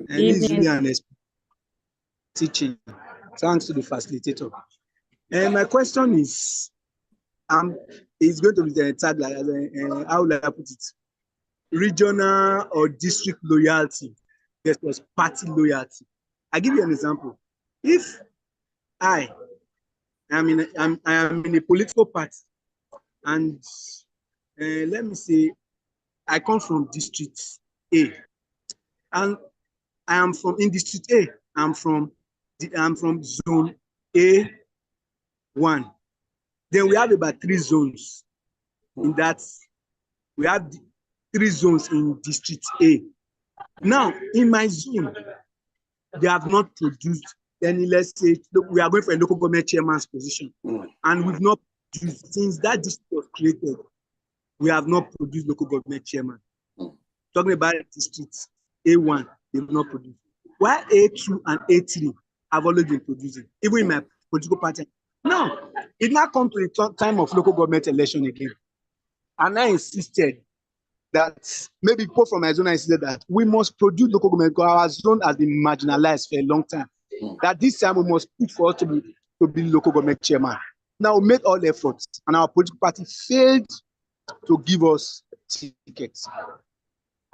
And this is really an teaching. Thanks to the facilitator. And my question is, it's going to be the tag like how will I put it? Regional or district loyalty versus party loyalty. I give you an example. If I am in a political party, and let me say I come from District A, and I am in District A. I'm from Zone A1. Then we have about 3 zones. In that, we have 3 zones in District A. Now, in my zone, they have not produced any. Let's say we are going for a local government chairman's position, and we've not produced since that district was created. We have not produced local government chairman. Talking about District A1, they've not produced. While A2 and A3 have always been producing, even in my political party. Now, it now comes to the time of local government election again. And I insisted that maybe people from my zone insisted that we must produce local government because our zone has been marginalized for a long time. That this time we must put for us to be local government chairman. Now we made all efforts, and our political party failed to give us tickets.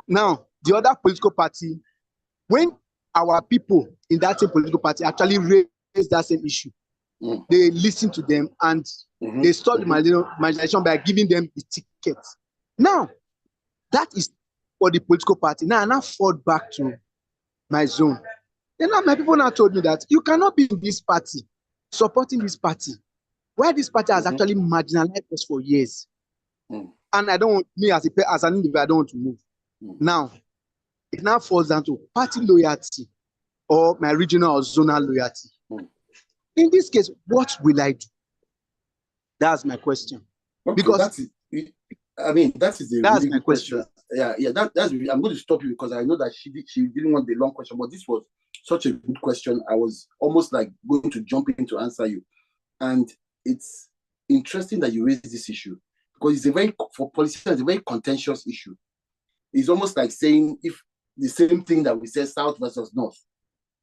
Now, the other political party, when our people in that same political party actually raise that same issue, they listen to them and they stop the marginalization by giving them the tickets. Now, that is for the political party. Now, I now fall back to my zone. Then now my people now told me that you cannot be in this party, supporting this party, where this party has actually marginalized us for years. And I don't want, me as an individual, I don't want to move. Now, it now falls down to party loyalty or my regional or zonal loyalty. In this case, what will I do? That's my question. Okay, because that is a that's really my good question. Yeah, that's really, I'm going to stop you because I know that she didn't want the long question, but this was such a good question. I was almost like going to jump in to answer you. And it's interesting that you raised this issue because for politicians, it's a very contentious issue. It's almost like saying if the same thing that we say South versus North.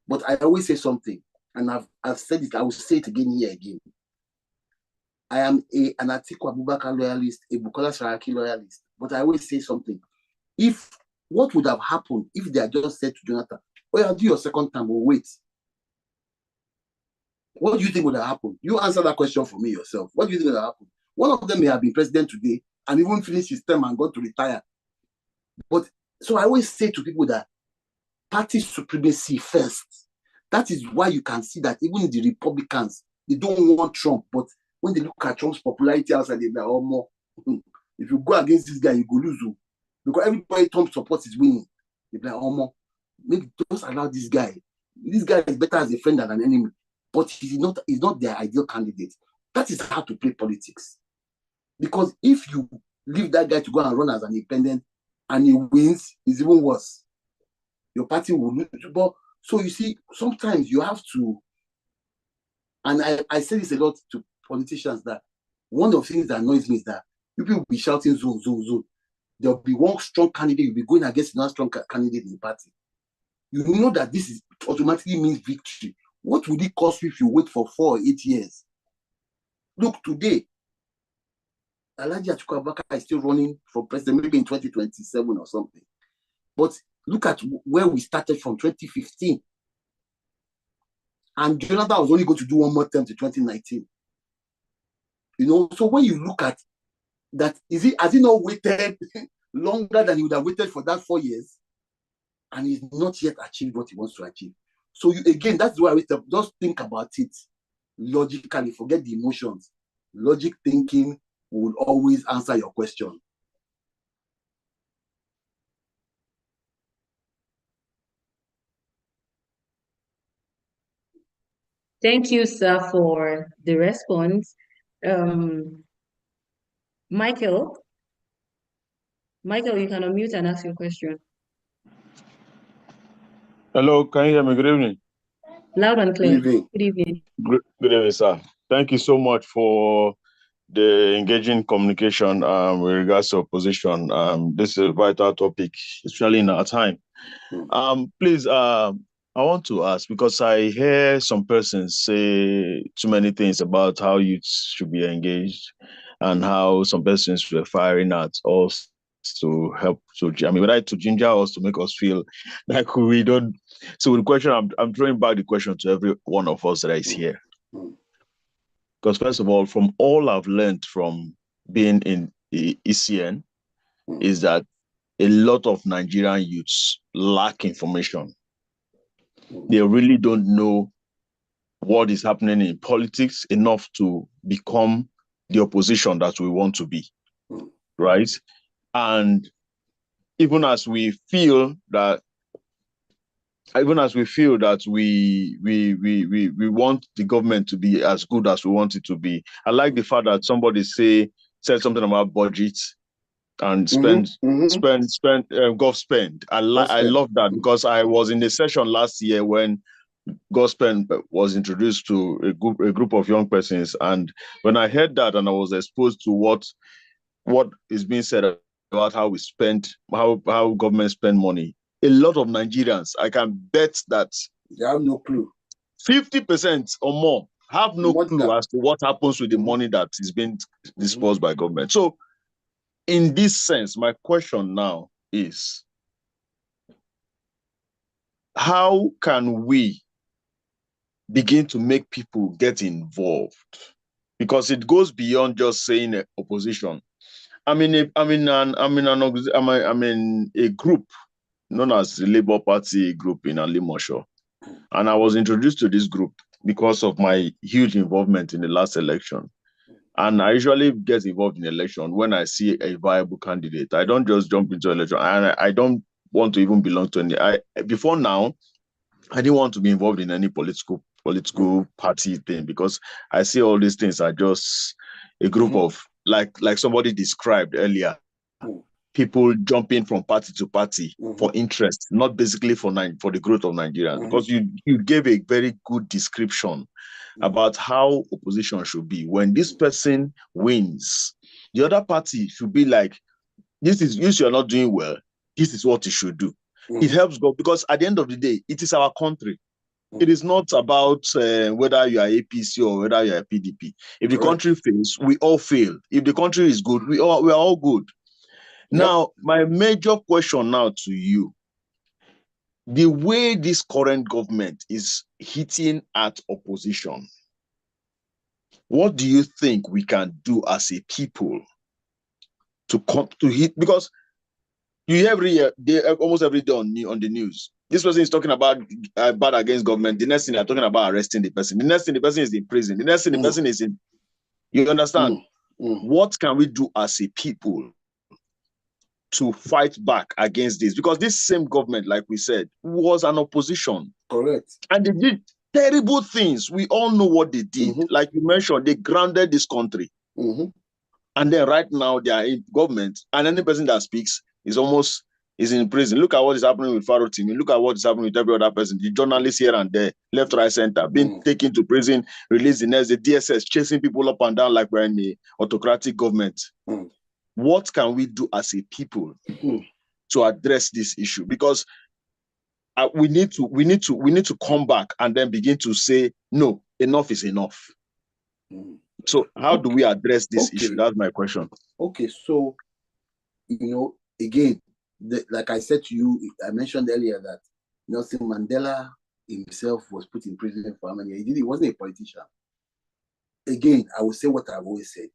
But I always say something, and I've said it, I will say it again here again. I am an Atiku Abubakar loyalist, a Bukola Saraki loyalist, but I always say something. What would have happened if they had just said to Jonathan, "Oh, I'll do your second term, we'll wait." What do you think would have happened? You answer that question for me yourself. What do you think would have happened? One of them may have been president today and even finished his term and gone to retire. But so I always say to people that party supremacy first. That is why you can see that even the Republicans, they don't want Trump, but when they look at Trump's popularity outside, they're like, oh, more. If you go against this guy, you go lose. Because everybody Trump supports is winning. They're like, oh, more. Maybe just allow this guy. This guy is better as a friend than an enemy. But he's not their ideal candidate. That is how to play politics. Because if you leave that guy to go and run as an independent and he wins, it's even worse. Your party will lose. But so you see, sometimes you have to, and I say this a lot to politicians, that one of the things that annoys me is that people will be shouting zone, zone, zone. There'll be one strong candidate, you'll be going against another strong candidate in the party. You know that this is automatically means victory. What would it cost you if you wait for 4 or 8 years? Look, today, Alhaji Atiku Abubakar is still running for president, maybe in 2027 or something. But look at where we started from 2015. And Jonathan was only going to do one more term to 2019. So when you look at that, has he not waited longer than he would have waited for that 4 years? And he's not yet achieved what he wants to achieve. So again, that's why just think about it logically, forget the emotions. Logic thinking will always answer your question. Thank you, sir, for the response. Michael, you can unmute and ask your question. Hello, can you hear me? Good evening. Loud and clear. Good evening. Good evening. Good evening, sir. Thank you so much for the engaging communication with regards to opposition. This is a vital topic, especially in our time. Please, I want to ask, because I hear some persons say too many things about how youths should be engaged and how some persons were firing at us to help, whether to ginger us, to make us feel like we don't. So the question, I'm throwing back the question to every one of us that is here. Because first of all, from all I've learned from being in the ECN is that a lot of Nigerian youths lack information. They really don't know what is happening in politics enough to become the opposition that we want to be, right? And even as we feel that we want the government to be as good as we want it to be. I like the fact that somebody said something about budget and spend. I love that, because I was in a session last year when gospel was introduced to a group of young persons, and when I heard that and I was exposed to what is being said about how we spend, how government spend money, a lot of Nigerians, I can bet that they have no clue. 50% or more have no clue as to what happens with the money that is being dispersed by government. So in this sense, my question now is, how can we begin to make people get involved? Because it goes beyond just saying opposition. I'm in a group known as the Labour Party group in Alimosho. And I was introduced to this group because of my huge involvement in the last election. And I usually get involved in election when I see a viable candidate. I don't just jump into election. And I don't want to even belong to any. Before now, I didn't want to be involved in any political party thing, because I see all these things are just a group of, like somebody described earlier, people jumping from party to party for interest, not basically for the growth of Nigeria. Because you gave a very good description about how opposition should be. When this person wins, the other party should be like, you are not doing well, this is what you should do. It helps go, because at the end of the day, it is our country. It is not about whether you are APC or whether you are PDP. If the country fails, we all fail. If the country is good, we are all good. Yep. Now, my major question now to you, the way this current government is hitting at opposition, what do you think we can do as a people to come to hit? Because you hear almost every day on the news, this person is talking about bad against government. The next thing they're talking about arresting the person. The next thing the person is in prison. The next thing the person is in. You understand? What can we do as a people to fight back against this? Because this same government, like we said, was an opposition. Correct. And they did terrible things. We all know what they did. Like you mentioned, they grounded this country. And then right now they are in government, and any person that speaks is in prison. Look at what is happening with Pharaoh Timi. Look at what is happening with every other person. The journalists here and there, left, right, center, being taken to prison, released the next, the DSS chasing people up and down like we're in the autocratic government. What can we do as a people to address this issue? Because we need to come back and then begin to say, no, enough is enough. So how do we address this issue? That's my question. Okay, so, again, like I said to you, I mentioned earlier that Nelson Mandela himself was put in prison for how many years? He wasn't a politician. Again, I will say what I've always said.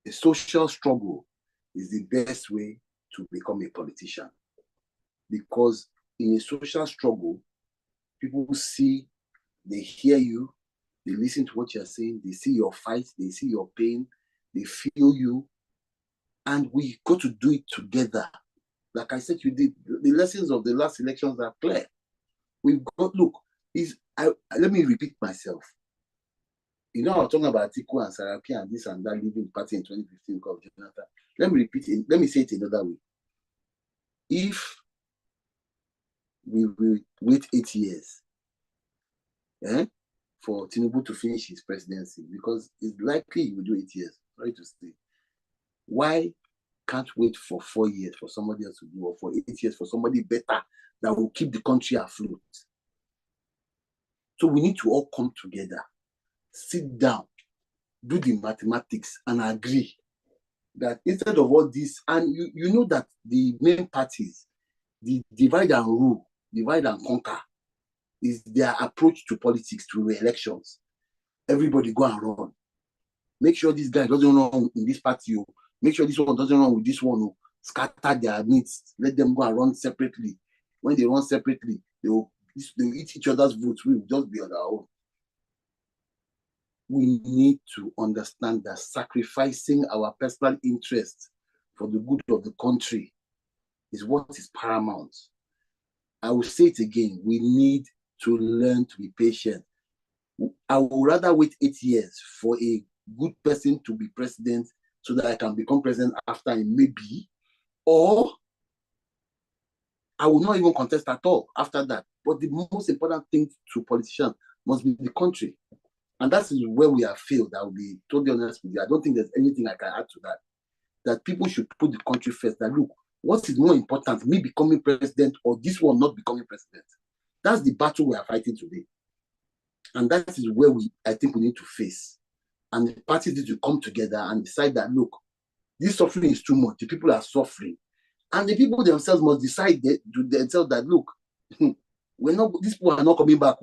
A social struggle is the best way to become a politician. Because in a social struggle, people see, they hear you, they listen to what you're saying, they see your fight, they see your pain, they feel you, and we got to do it together. Like I said, the lessons of the last elections are clear. We've got, let me repeat myself. I was talking about Atiku and Saraki and this and that leaving the party in 2015 called Jonathan. Let me repeat it. Let me say it another way. If we wait 8 years for Tinubu to finish his presidency, because it's likely he will do 8 years, sorry to say, why can't wait for 4 years for somebody else to do, or for 8 years for somebody better that will keep the country afloat? So we need to all come together, sit down, do the mathematics, and agree that instead of all this, and you know that the main parties, the divide and rule, divide and conquer, is their approach to politics, to elections. Everybody go and run. Make sure this guy doesn't run in this party. Make sure this one doesn't run with this one. Scatter their midst. Let them go and run separately. When they run separately, they will eat each other's votes. We will just be on our own. We need to understand that sacrificing our personal interests for the good of the country is what is paramount. I will say it again. We need to learn to be patient. I would rather wait 8 years for a good person to be president so that I can become president after him, maybe, or I will not even contest at all after that. But the most important thing to politicians must be the country. And that is where we have failed. I will be totally honest with you. I don't think there's anything I can add to that. That people should put the country first. That look, what is more important, me becoming president or this one not becoming president? That's the battle we are fighting today. And that is where I think we need to face. And the parties need to come together and decide that, look, This suffering is too much. The people are suffering. And the people themselves must decide to themselves that, look, these people are not coming back.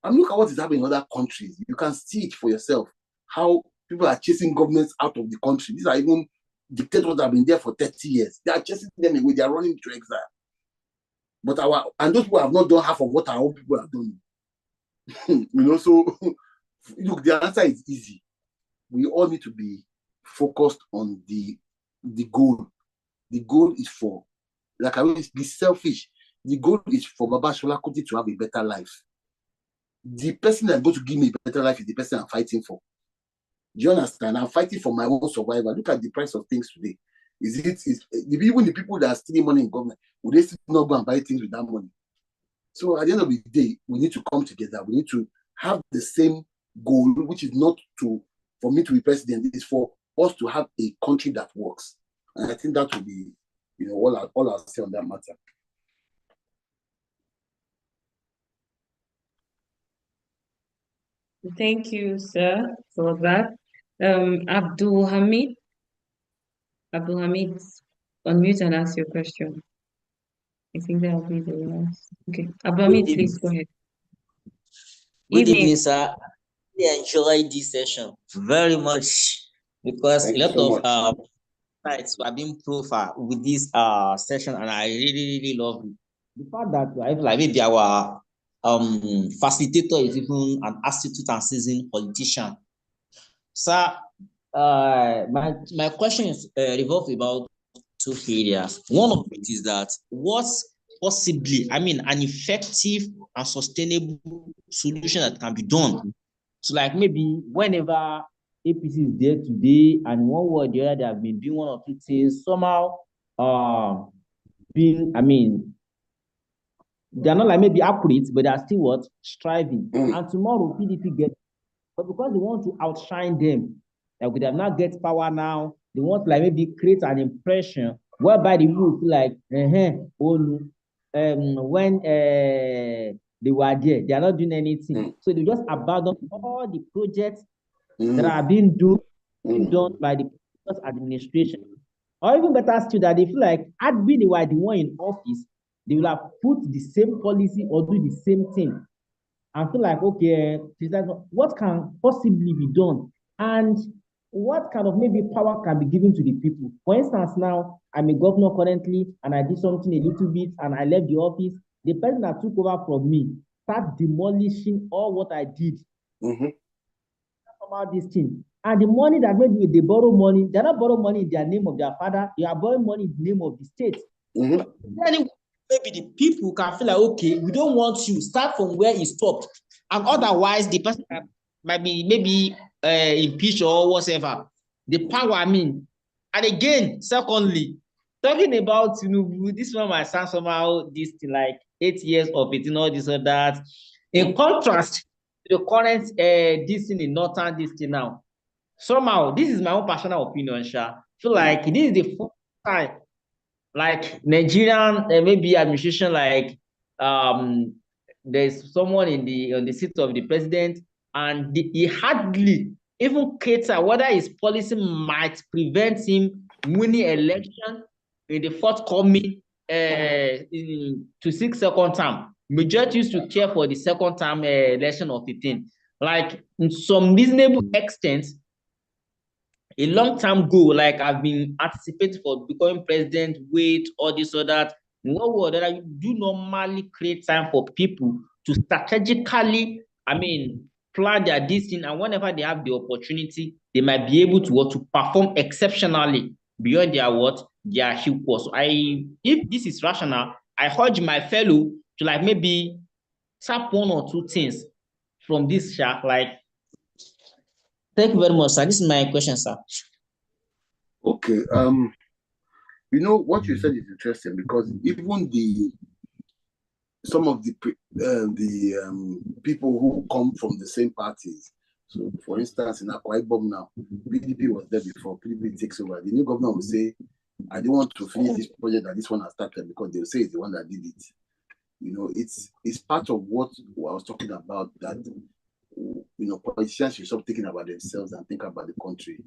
And look at what is happening in other countries. You can see it for yourself, how people are chasing governments out of the country. These are even dictators that have been there for 30 years. They are chasing them away. They are running to exile. But those people have not done half of what our own people have done. So look, the answer is easy. We all need to be focused on the goal. The goal is for, like I will be selfish. The goal is for Baba Shola Kuti to have a better life. The person that's going to give me a better life is the person I'm fighting for. Do you understand? I'm fighting for my own survival. Look at the price of things today. Even the people that are stealing money in government, will they still not go and buy things with that money? So at the end of the day, we need to come together. We need to have the same goal, which is not for me to be president. It's for us to have a country that works. And I think that will be, all I'll say on that matter. Thank you, sir, for that. Abdul Hamid, unmute and ask your question. I think that will be the last. Okay, Abdul Hamid, please go ahead. Good evening, sir. I enjoyed this session very much because a lot of sites have been profiled with this session, and I really, really love it. The fact that like maybe our facilitator is even an astute and seasoned politician. Sir, my question is revolves about two areas. One of it is that what's possibly, an effective and sustainable solution that can be done. So like maybe whenever APC is there today and one way or the other they have been doing one or two things, somehow they're not like maybe accurate, but they're still what? Striving. And tomorrow PDP gets, but because they want to outshine them, like they have not get power now, they want to like maybe create an impression whereby the people feel like, when they were there, they are not doing anything. So they just abandon all the projects that are being done by the administration. Or even better still, that they feel like had been they were the one in office, they will have put the same policy or do the same thing. And feel like, okay, what can possibly be done? And what kind of maybe power can be given to the people? For instance, now I'm a governor currently, and I did something a little bit, and I left the office. The person that took over from me start demolishing all what I did. About this thing. And the money that maybe they borrow money, they're not borrowing money in their name of their father, they are borrowing money in the name of the state. Then maybe the people can feel like, okay, we don't want you, start from where he stopped. And otherwise, the person might be maybe impeached or whatever. The power, And again, secondly, talking about, this one might sound somehow this thing like 8 years of it, all this or that. In contrast to the current this thing in northern this thing now. Somehow, this is my own personal opinion, Sha. Feel like this is the first time, like Nigerian maybe administration, like there's someone on the seat of the president, and he hardly even cater whether his policy might prevent him winning election in the forthcoming to seek second term. Majority used to care for the second term election of the thing. Like in some reasonable extent, a long-term goal, like I've been anticipating for becoming president, wait, all this or that. In one way or the other, you do normally create time for people to strategically, plan their destiny, and whenever they have the opportunity, they might be able to perform exceptionally beyond their equals. So if this is rational, I urge my fellow to like maybe tap one or two things from this shark. Like, thank you very much, sir. This is my question, sir. Okay. What you said is interesting because even some of the people who come from the same parties. So, for instance, in Akwa Ibom now, PDP was there before. PDP takes over. The new governor will say, "I don't want to finish this project that this one has started," because they'll say it's the one that did it. It's part of what I was talking about, that politicians should stop thinking about themselves and think about the country.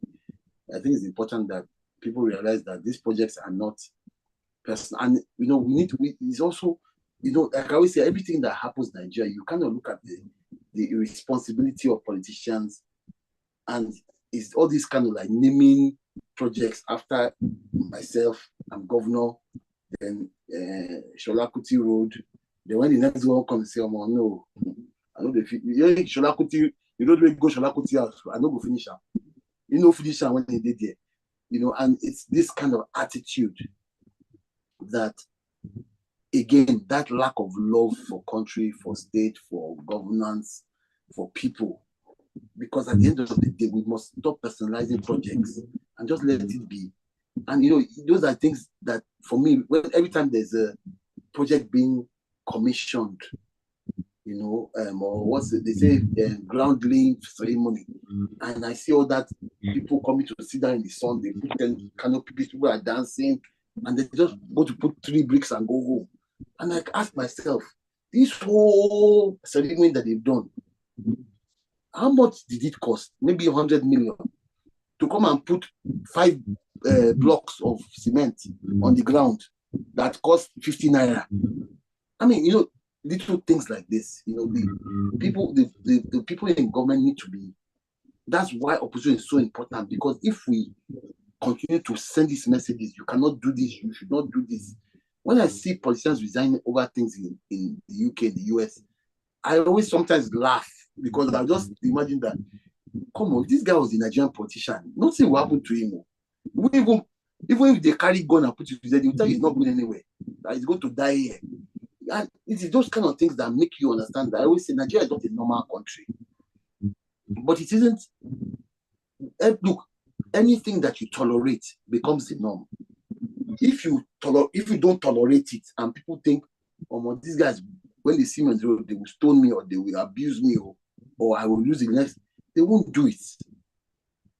I think it's important that people realize that these projects are not personal. And, you know, it's also, you know, like I always say, everything that happens in Nigeria, you kind of look at the irresponsibility of politicians, and it's all these kind of like naming projects after myself. I'm governor, then Shola Kuti Road. Then when the next one comes, say, oh, no, I know the Shola Kuti, you don't really go Shola Kuti house, I don't go finish her. You know, finish her when they did there. You know, and it's this kind of attitude that, again, that lack of love for country, for state, for governance, for people. Because at the end of the day, we must stop personalizing projects and just let it be. And, you know, those are things that, for me, every time there's a project being commissioned, you know, or what's it, they say, ground laying ceremony, and I see all that people coming to sit down in the sun, they put 10 canopy, people are dancing, and they just go to put 3 bricks and go home. And I ask myself, this whole ceremony that they've done, how much did it cost? Maybe 100 million to come and put 5 blocks of cement on the ground that cost 50 naira. I mean, you know, little things like this, you know, the people in government need to be. That's why opposition is so important, because if we continue to send these messages, you cannot do this, you should not do this. When I see politicians resigning over things in the UK and the US, I always sometimes laugh, because I just imagine that, come on, this guy was a Nigerian politician, nothing will happen to him. Even if they carry gun and put you to death, they will tell you he's not going anywhere, that he's going to die here. And it is those kind of things that make you understand that I always say Nigeria is not a normal country. But it isn't. Look, anything that you tolerate becomes the norm. If you don't tolerate it, and people think, oh, these guys, when they see me on the road, they will stone me, or they will abuse me, or I will lose the next, they won't do it.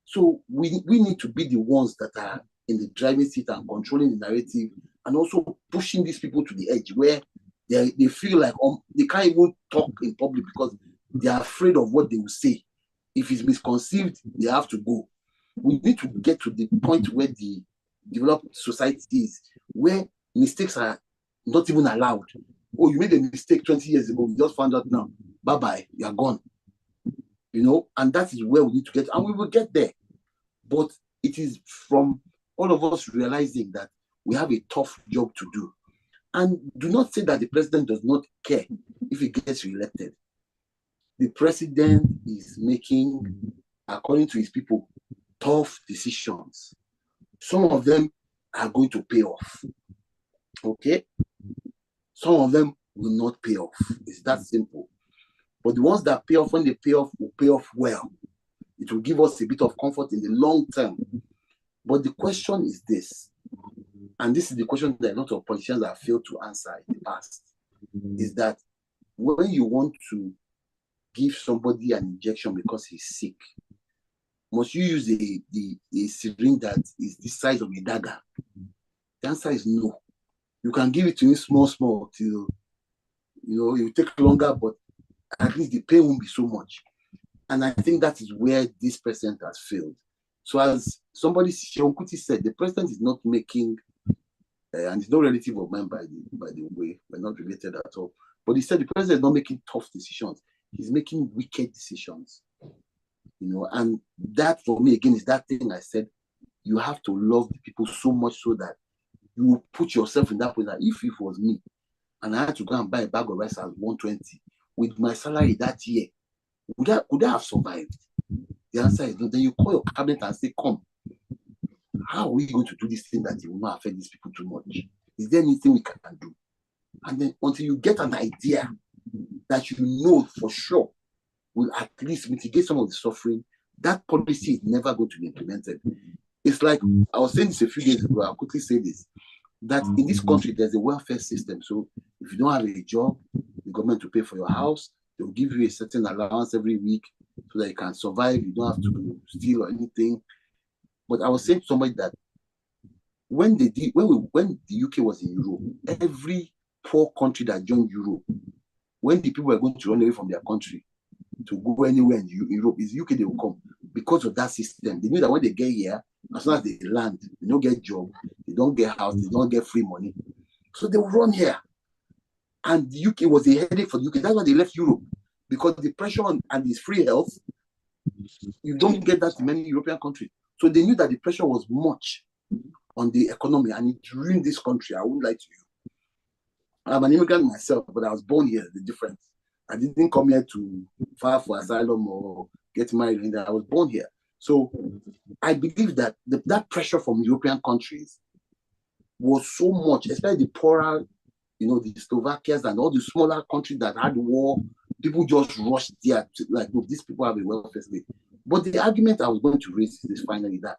So we need to be the ones that are in the driving seat and controlling the narrative, and also pushing these people to the edge where they feel like they can't even talk in public because they are afraid of what they will say. If it's misconceived, they have to go. We need to get to the point where the developed society is, where mistakes are not even allowed. Oh, you made a mistake 20 years ago, you just found out now. Bye-bye, you're gone. You know, and that is where we need to get, and we will get there. But it is from all of us realizing that we have a tough job to do. And do not say that the president does not care if he gets reelected. The president is making, according to his people, tough decisions. Some of them are going to pay off. Okay? Some of them will not pay off. It's that simple. But the ones that pay off, when they pay off, will pay off well. It will give us a bit of comfort in the long term. But the question is this, and this is the question that a lot of politicians have failed to answer in the past, is that when you want to give somebody an injection because he's sick, must you use a syringe that is the size of a dagger? The answer is no. You can give it to him small till, you know, it will take longer, but at least the pain won't be so much. And I think that is where this president has failed. So as somebody, Seun Kuti said, the president is not making, and it's no relative of mine, by the way, we're not related at all. But he said the president is not making tough decisions. He's making wicked decisions. You know, and that for me, again, is that thing I said, you have to love the people so much so that you put yourself in that place that if it was me, and I had to go and buy a bag of rice at 120, with my salary that year, could I have survived? The answer is no. Then you call your cabinet and say, come, how are we going to do this thing that it will not affect these people too much? Is there anything we can do? And then until you get an idea that you know for sure will at least mitigate some of the suffering, that policy is never going to be implemented. It's like, I was saying this a few days ago, I'll quickly say this, that in this country, there's a welfare system. So if you don't have a job, the government will pay for your house, they'll give you a certain allowance every week so that you can survive, you don't have to steal or anything. But I was saying to somebody that when the UK was in Europe, every poor country that joined Europe, when the people were going to run away from their country, to go anywhere in Europe. It's UK they will come because of that system. They knew that when they get here, as soon as they land, they don't get job, they don't get house, they don't get free money. So they will run here. And the UK was a headache for the UK. That's why they left Europe. Because the pressure on and this free health, you don't get that in many European countries. So they knew that the pressure was much on the economy, and it ruined this country. I won't lie to you. I'm an immigrant myself, but I was born here. The difference. I didn't come here to file for asylum or get married. I was born here. So I believe that that pressure from European countries was so much, especially the poorer, the Slovakias and all the smaller countries that had war. People just rushed there to, like, look, these people have a welfare state. But the argument I was going to raise is finally that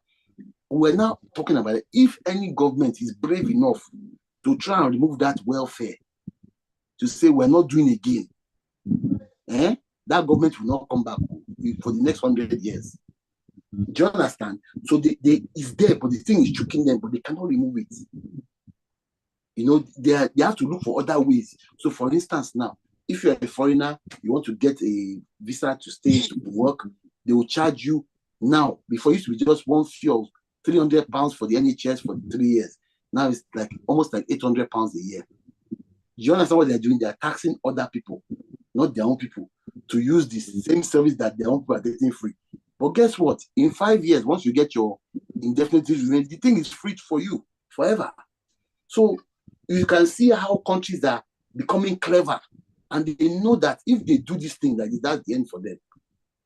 we're now talking about it. If any government is brave enough to try and remove that welfare, to say we're not doing again, that government will not come back for the next 100 years. Do you understand? So it's there, but the thing is choking them, but they cannot remove it. They have to look for other ways. So, for instance, now, if you're a foreigner, you want to get a visa to stay, to work, they will charge you now. Before it used to be just one fee of £300 for the NHS for 3 years. Now it's like almost like £800 a year. Do you understand what they're doing? They're taxing other people, not their own people, to use the same service that their own people are getting free. But guess what? In 5 years, once you get your indefinite remain, the thing is free for you forever. So you can see how countries are becoming clever, and they know that if they do this thing, that's the end for them.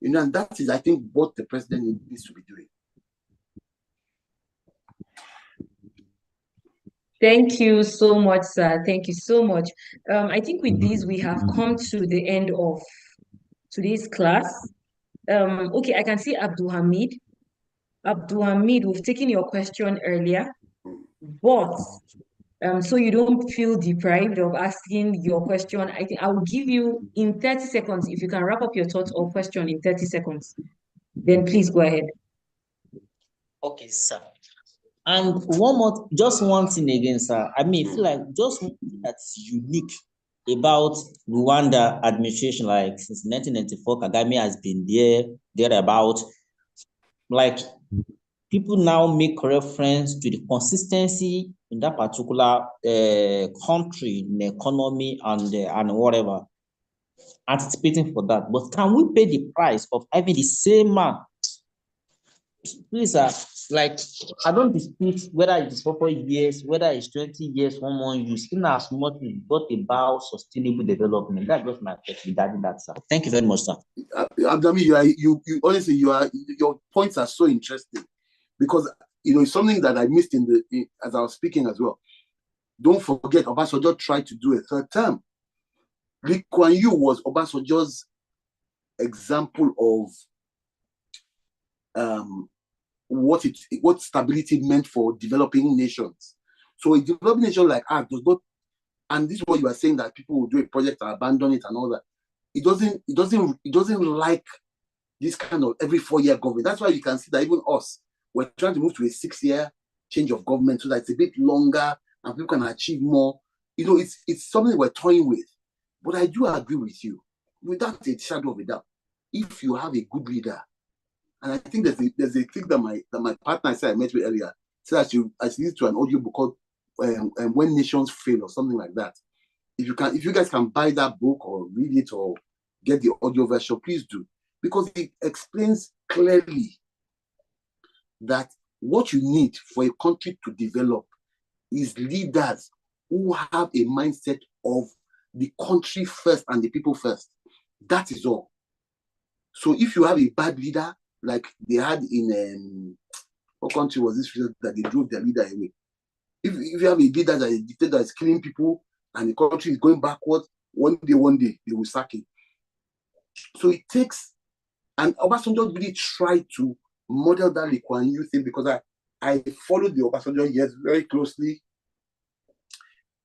And that is, I think, what the president needs to be doing. Thank you so much, sir. Thank you so much. I think with this, we have come to the end of today's class. Okay, I can see Abdul Hamid. Abdul Hamid, we've taken your question earlier, but so you don't feel deprived of asking your question, I think I will give you in 30 seconds. If you can wrap up your thoughts or question in 30 seconds, then please go ahead. Okay, sir. And just one thing again, sir. I mean, I feel like just one thing that's unique about Rwanda administration, like since 1994, Kagame has been thereabout. Like, people now make reference to the consistency in that particular country, in the economy and whatever, anticipating for that. But can we pay the price of having the same man? Please, sir, like, I don't dispute whether it is 4 years, whether it's 20 years, 1 month use, in as much as it's brought about sustainable development. That's just my question regarding that, sir. Thank you very much, sir. Abdami, you honestly, your points are so interesting, because it's something that I missed as I was speaking as well. Don't forget, Obasanjo tried to do a third term. Lee Kuan Yew was Obasanjo's example of what stability meant for developing nations. So a developing nation like ours does not, and this is what you are saying, that people will do a project and abandon it and all that. It doesn't like this kind of every 4-year government. That's why you can see that even us, we're trying to move to a 6-year change of government so that it's a bit longer and people can achieve more. It's something we're toying with. But I do agree with you, without a shadow of a doubt, if you have a good leader. And I think there's a thing that my partner said I met with earlier. Said I should listen to an audio book called When Nations Fail, or something like that. If you guys can buy that book or read it or get the audio version, please do, because it explains clearly that what you need for a country to develop is leaders who have a mindset of the country first and the people first. That is all. So if you have a bad leader, like they had in what country was this that they drove their leader away? If you have a leader that is a dictator that is killing people and the country is going backwards, one day they will sack him. So it takes, and Obasanjo really tried to model that Lee Kuan Yew thing, because I followed the Obasanjo years very closely.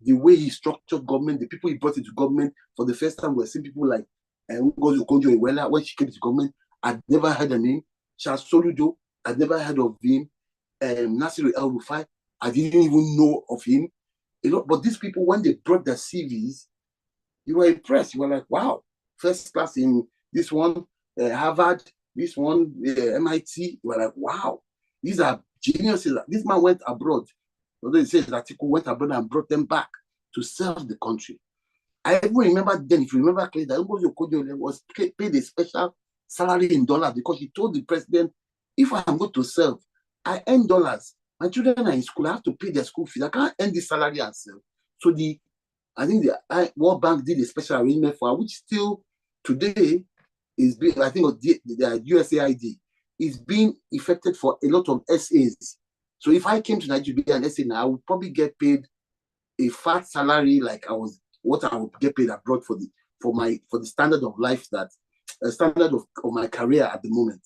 The way he structured government, the people he brought into government for the first time, were seeing people like Ngozi Okonjo-Iweala. When she came to government, I'd never heard her name. Charles Soludo, I'd never heard of him. Nasir El-Rufai, I didn't even know of him. But these people, when they brought their CVs, you were impressed. You were like, wow, first class in this one Harvard, this one MIT. We're like, wow, these are geniuses. This man went abroad. Although it says that he went abroad and brought them back to serve the country. I even remember then, if you remember, that Ngozi Okonjo was paid a special salary in dollars because he told the president, if I am going to serve, I earn dollars. My children are in school, I have to pay their school fees. I can't earn this salary and serve. So I think the World Bank did a special arrangement for her, which still today is being, I think the USAID is being effected for a lot of SAs. So if I came to Nigeria and SA now, I would probably get paid a fat salary like what I would get paid abroad for the standard of life standard of my career at the moment.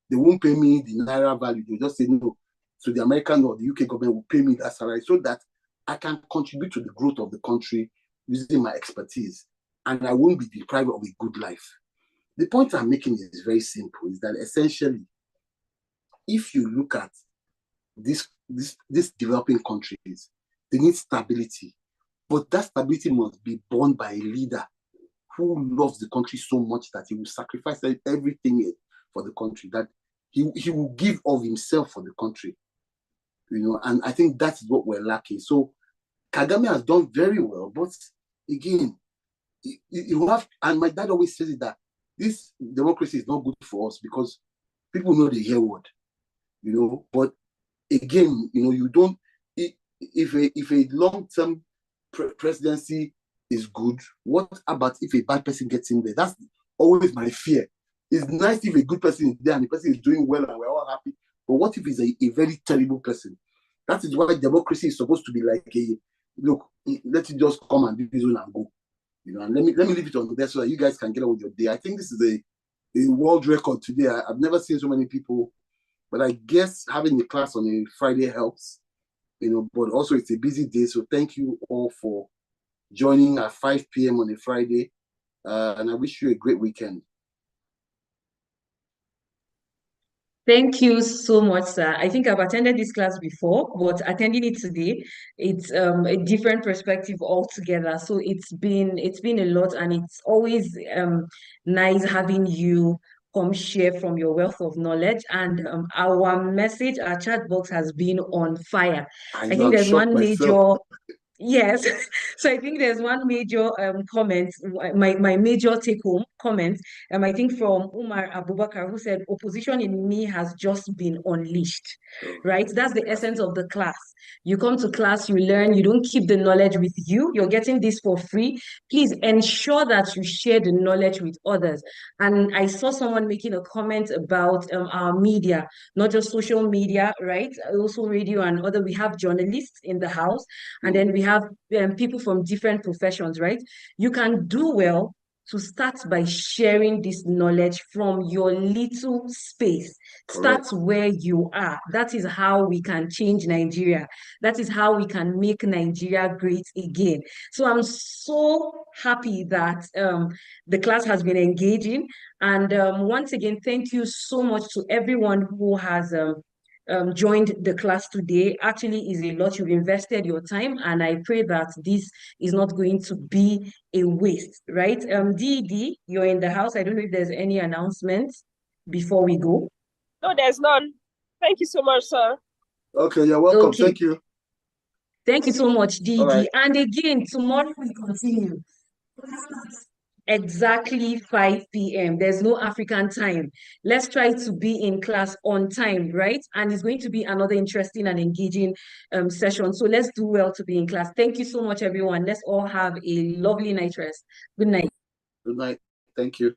They won't pay me the Naira value. They'll just say no. So the American or the UK government will pay me that salary so that I can contribute to the growth of the country using my expertise. And I won't be deprived of a good life. The point I'm making is very simple, is that essentially, if you look at these developing countries, they need stability. But that stability must be borne by a leader who loves the country so much that he will sacrifice everything for the country, that he will give of himself for the country. And I think that's what we're lacking. So Kagame has done very well, but again, you have, and my dad always says it, that this democracy is not good for us because people know the hear word, but again, you don't, if a long-term presidency is good, what about if a bad person gets in there? That's always my fear. It's nice if a good person is there and the person is doing well and we're all happy, but what if he's a very terrible person? That is why democracy is supposed to be like look, let it just come and do this one and go. And let me leave it on there so that you guys can get on with your day. I think this is a world record today. I've never seen so many people, but I guess having the class on a Friday helps, but also it's a busy day. So thank you all for joining at 5 p.m. on a Friday. And I wish you a great weekend. Thank you so much, sir. I think I've attended this class before, but attending it today, it's a different perspective altogether. So it's been a lot, and it's always nice having you come share from your wealth of knowledge. And our chat box has been on fire. I think there's one major. Yes, so I think there's one major comment, my major take-home comment, I think from Umar Abubakar, who said, opposition in me has just been unleashed, right? That's the essence of the class. You come to class, you learn, you don't keep the knowledge with you, you're getting this for free. Please ensure that you share the knowledge with others. And I saw someone making a comment about our media, not just social media, right? Also radio and other, we have journalists in the house, and then we have people from different professions, right? You can do well to start by sharing this knowledge from your little space. Start where you are. That is how we can change Nigeria. That is how we can make Nigeria great again. So I'm so happy that the class has been engaging. And once again, thank you so much to everyone who has joined the class today. Actually is a lot. You've invested your time, and I pray that this is not going to be a waste, right? DD, you're in the house. I don't know if there's any announcements before we go. No, there's none. Thank you so much, sir. Okay, you're welcome. Okay. Thank you. Thank you so much, DD. Right. And again, tomorrow we continue. Exactly 5 p.m. There's no African time. Let's try to be in class on time, right? And it's going to be another interesting and engaging session. So let's do well to be in class. Thank you so much, everyone. Let's all have a lovely night rest. Good night. Good night. Thank you.